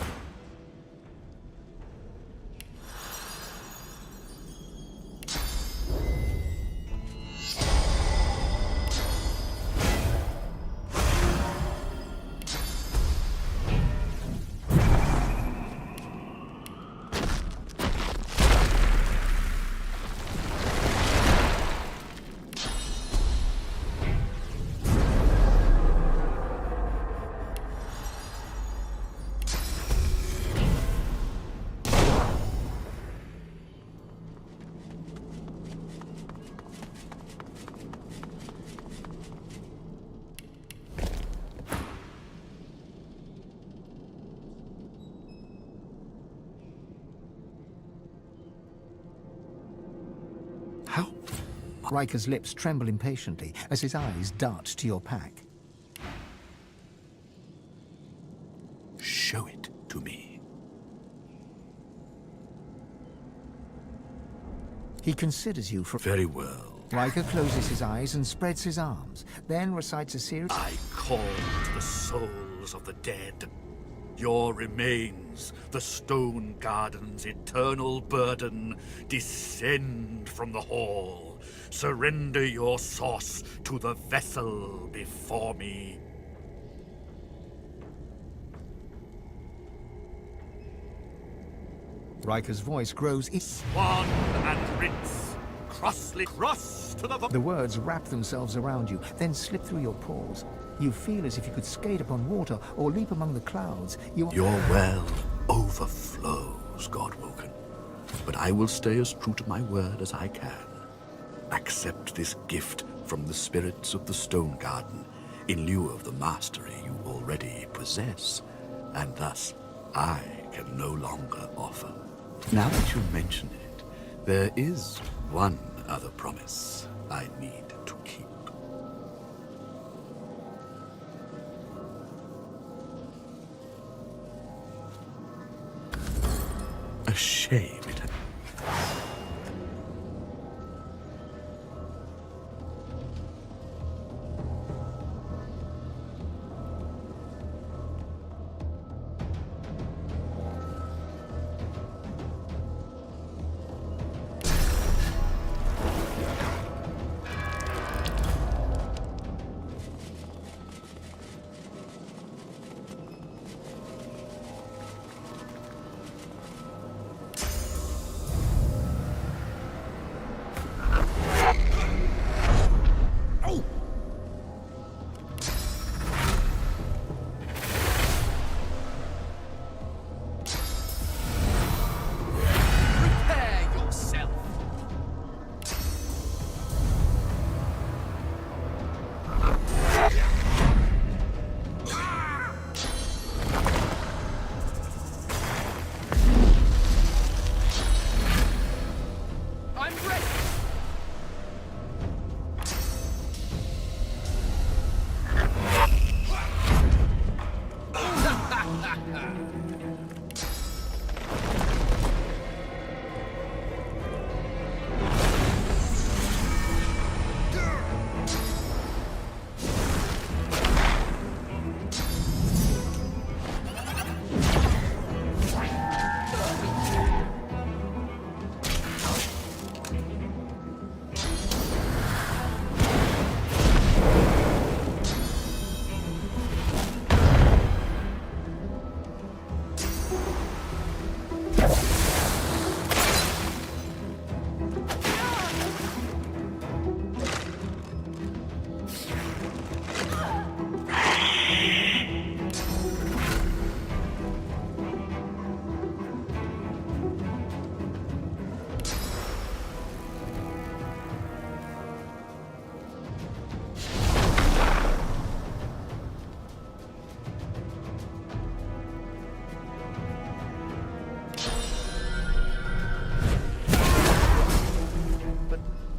Riker's lips tremble impatiently as his eyes dart to your pack. Show it to me. He considers you for... Very well. Riker closes his eyes and spreads his arms, then recites a series... I call to the souls of the dead. Your remains, the Stone Garden's eternal burden, descend from the hall. Surrender your sauce to the vessel before me. Riker's voice grows... Swan and rinse. Crossly cross to the... The words wrap themselves around you, then slip through your pores. You feel as if you could skate upon water or leap among the clouds. Your well overflows, Godwoken. But I will stay as true to my word as I can. Accept this gift from the spirits of the Stone Garden in lieu of the mastery you already possess, and thus I can no longer offer. Now that you mention it, there is one other promise I need to keep. A shame it had...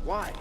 Why?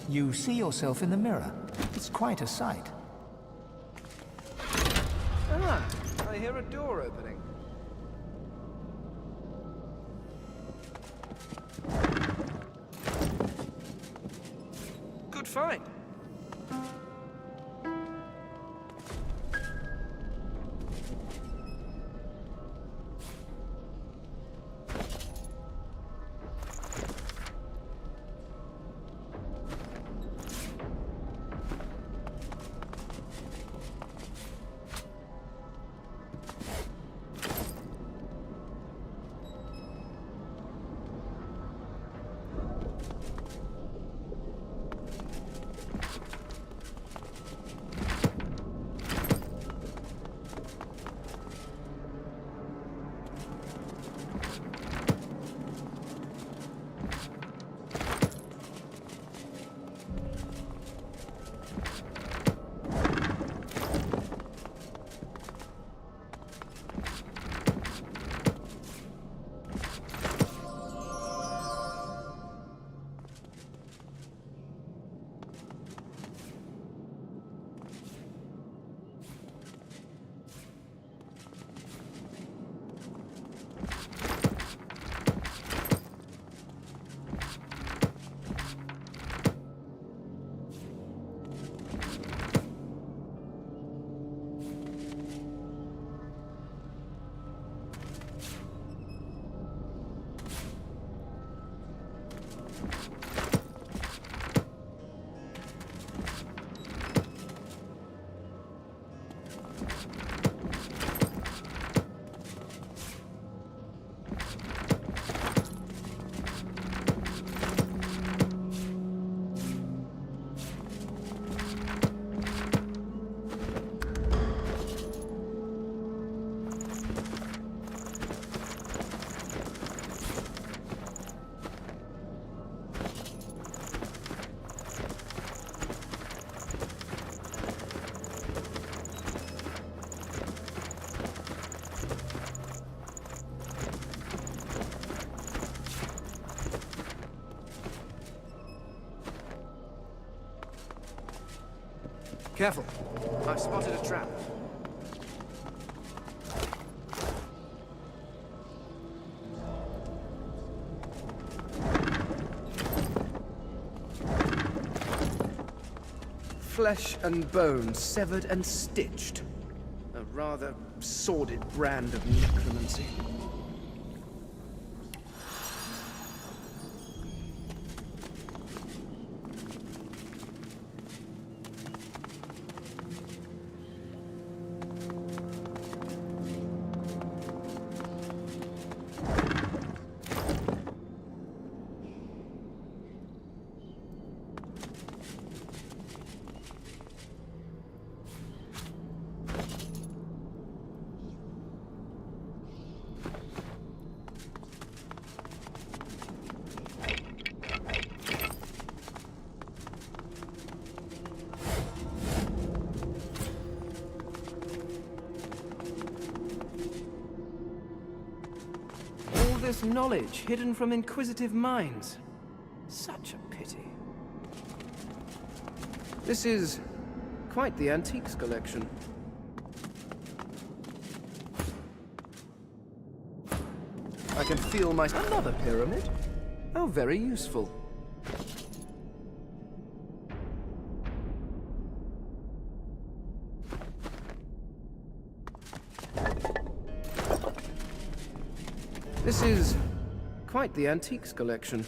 You see yourself in the mirror. It's quite a sight. Ah, I hear a door opening. Good find. Careful. I've spotted a trap. Flesh and bone severed and stitched. A rather sordid brand of necromancy. This knowledge hidden from inquisitive minds. Such a pity. This is quite the antiques collection. I can feel my... Another pyramid? How very useful. This is quite the antiques collection.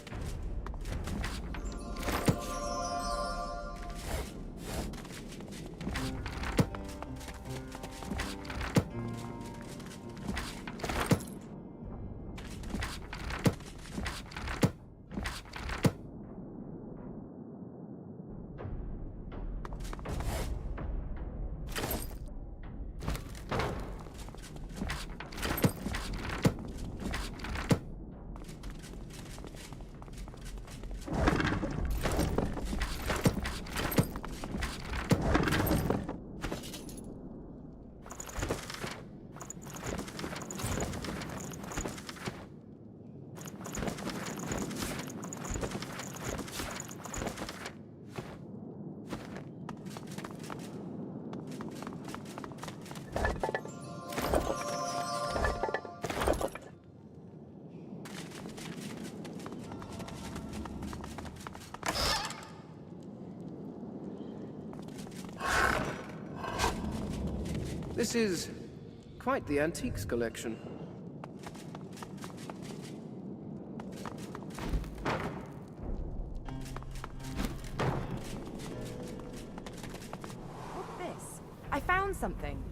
This is quite the antiques collection. What's this? I found something.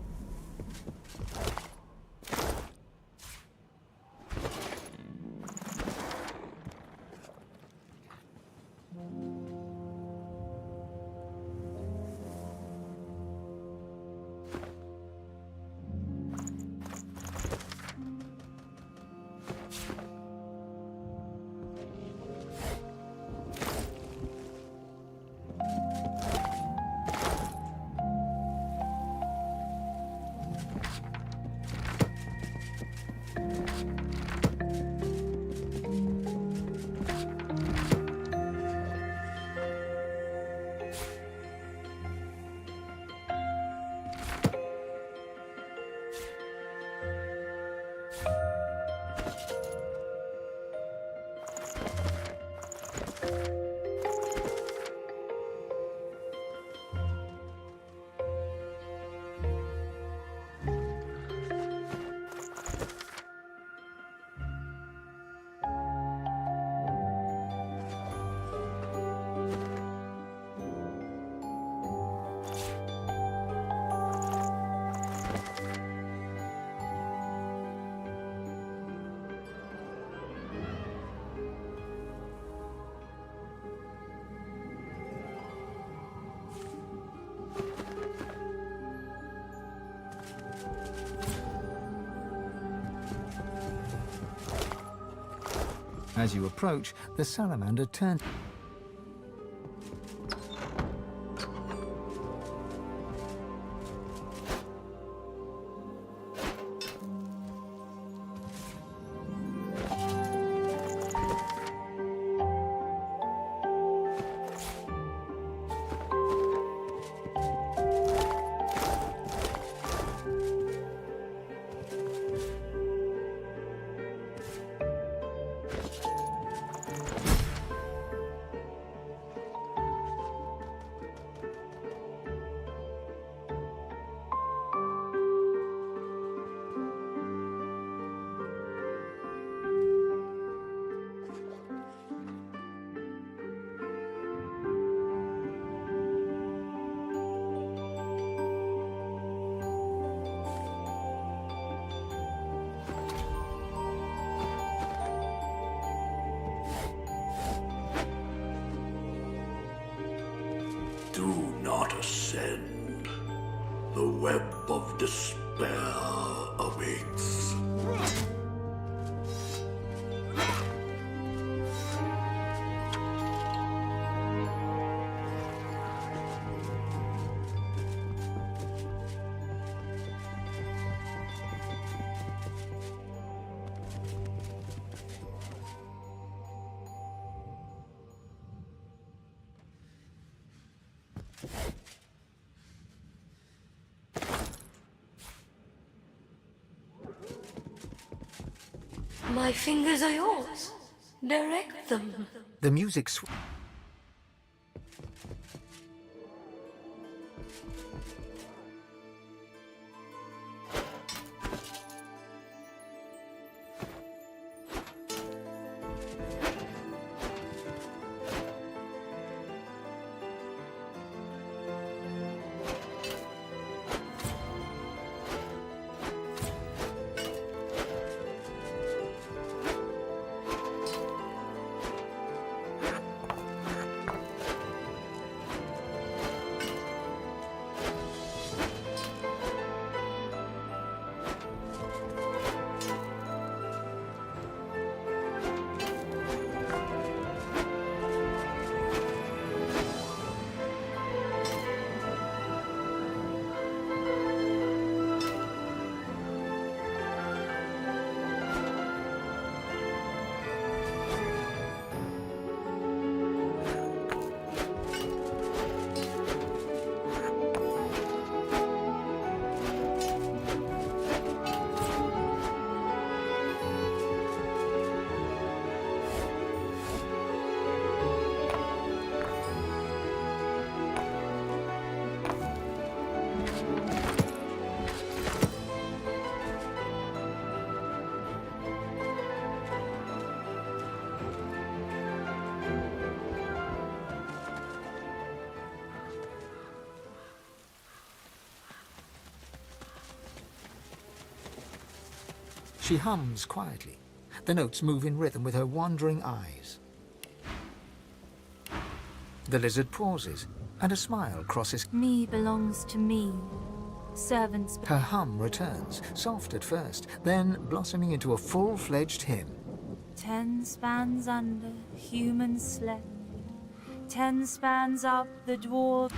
As you approach, the salamander turns. end. The web of despair awaits. My fingers are yours. Direct them. The music She hums quietly. The notes move in rhythm with her wandering eyes. The lizard pauses, and a smile crosses. Me belongs to me. Servants. Her hum returns, soft at first, then blossoming into a full-fledged hymn. 10 spans under, humans slept. 10 spans up, the dwarf.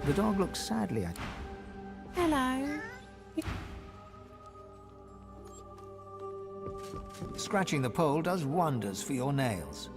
The dog looks sadly at you. Hello. Scratching the pole does wonders for your nails.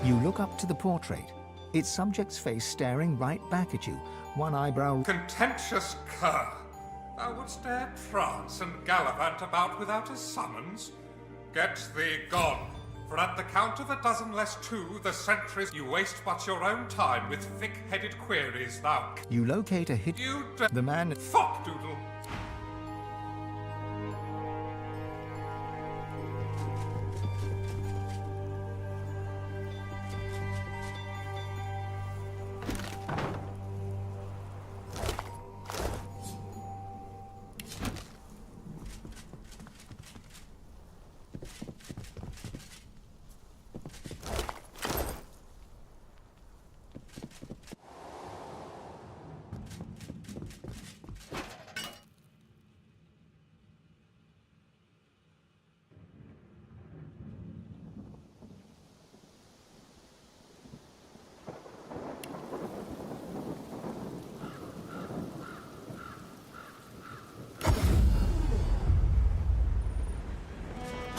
You look up to the portrait, its subject's face staring right back at you, one eyebrow... Contentious cur! Thou wouldst dare prance and gallivant about without a summons? Get thee gone, for at the count of 12 less 2, the centuries you waste but your own time with thick-headed queries, thou... You locate a hit... The man... Fop-doodle!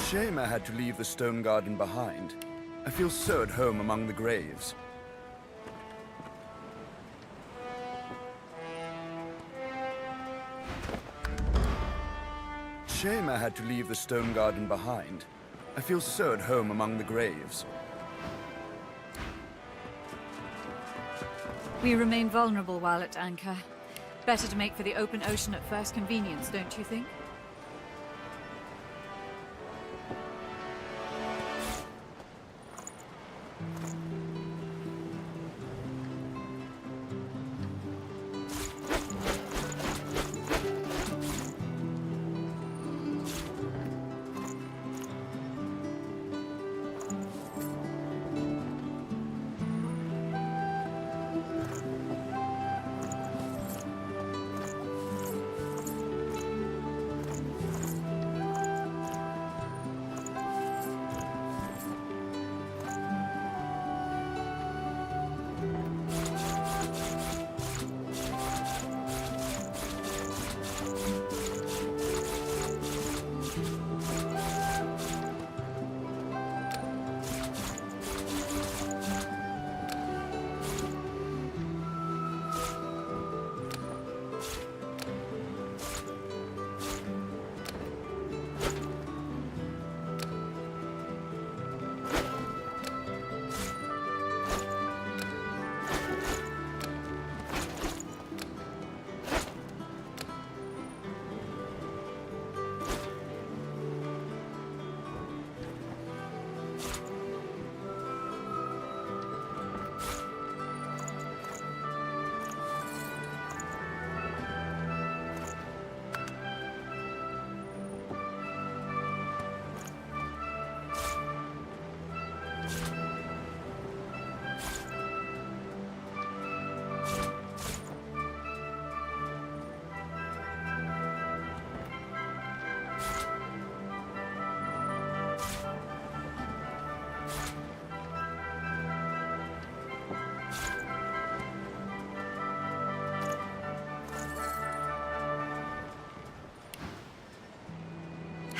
Shame I had to leave the stone garden behind. I feel so at home among the graves. Shame I had to leave the stone garden behind. I feel so at home among the graves. We remain vulnerable while at anchor. Better to make for the open ocean at first convenience, don't you think?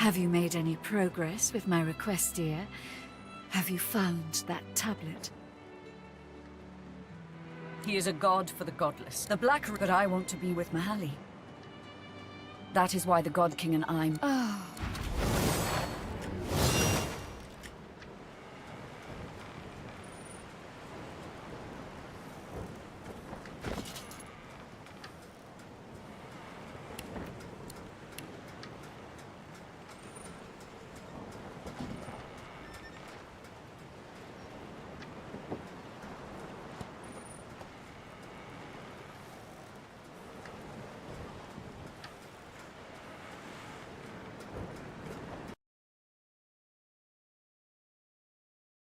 Have you made any progress with my request, dear? Have you found that tablet? He is a god for the godless. The Black... But I want to be with Mahali. That is why the God King and I... Oh,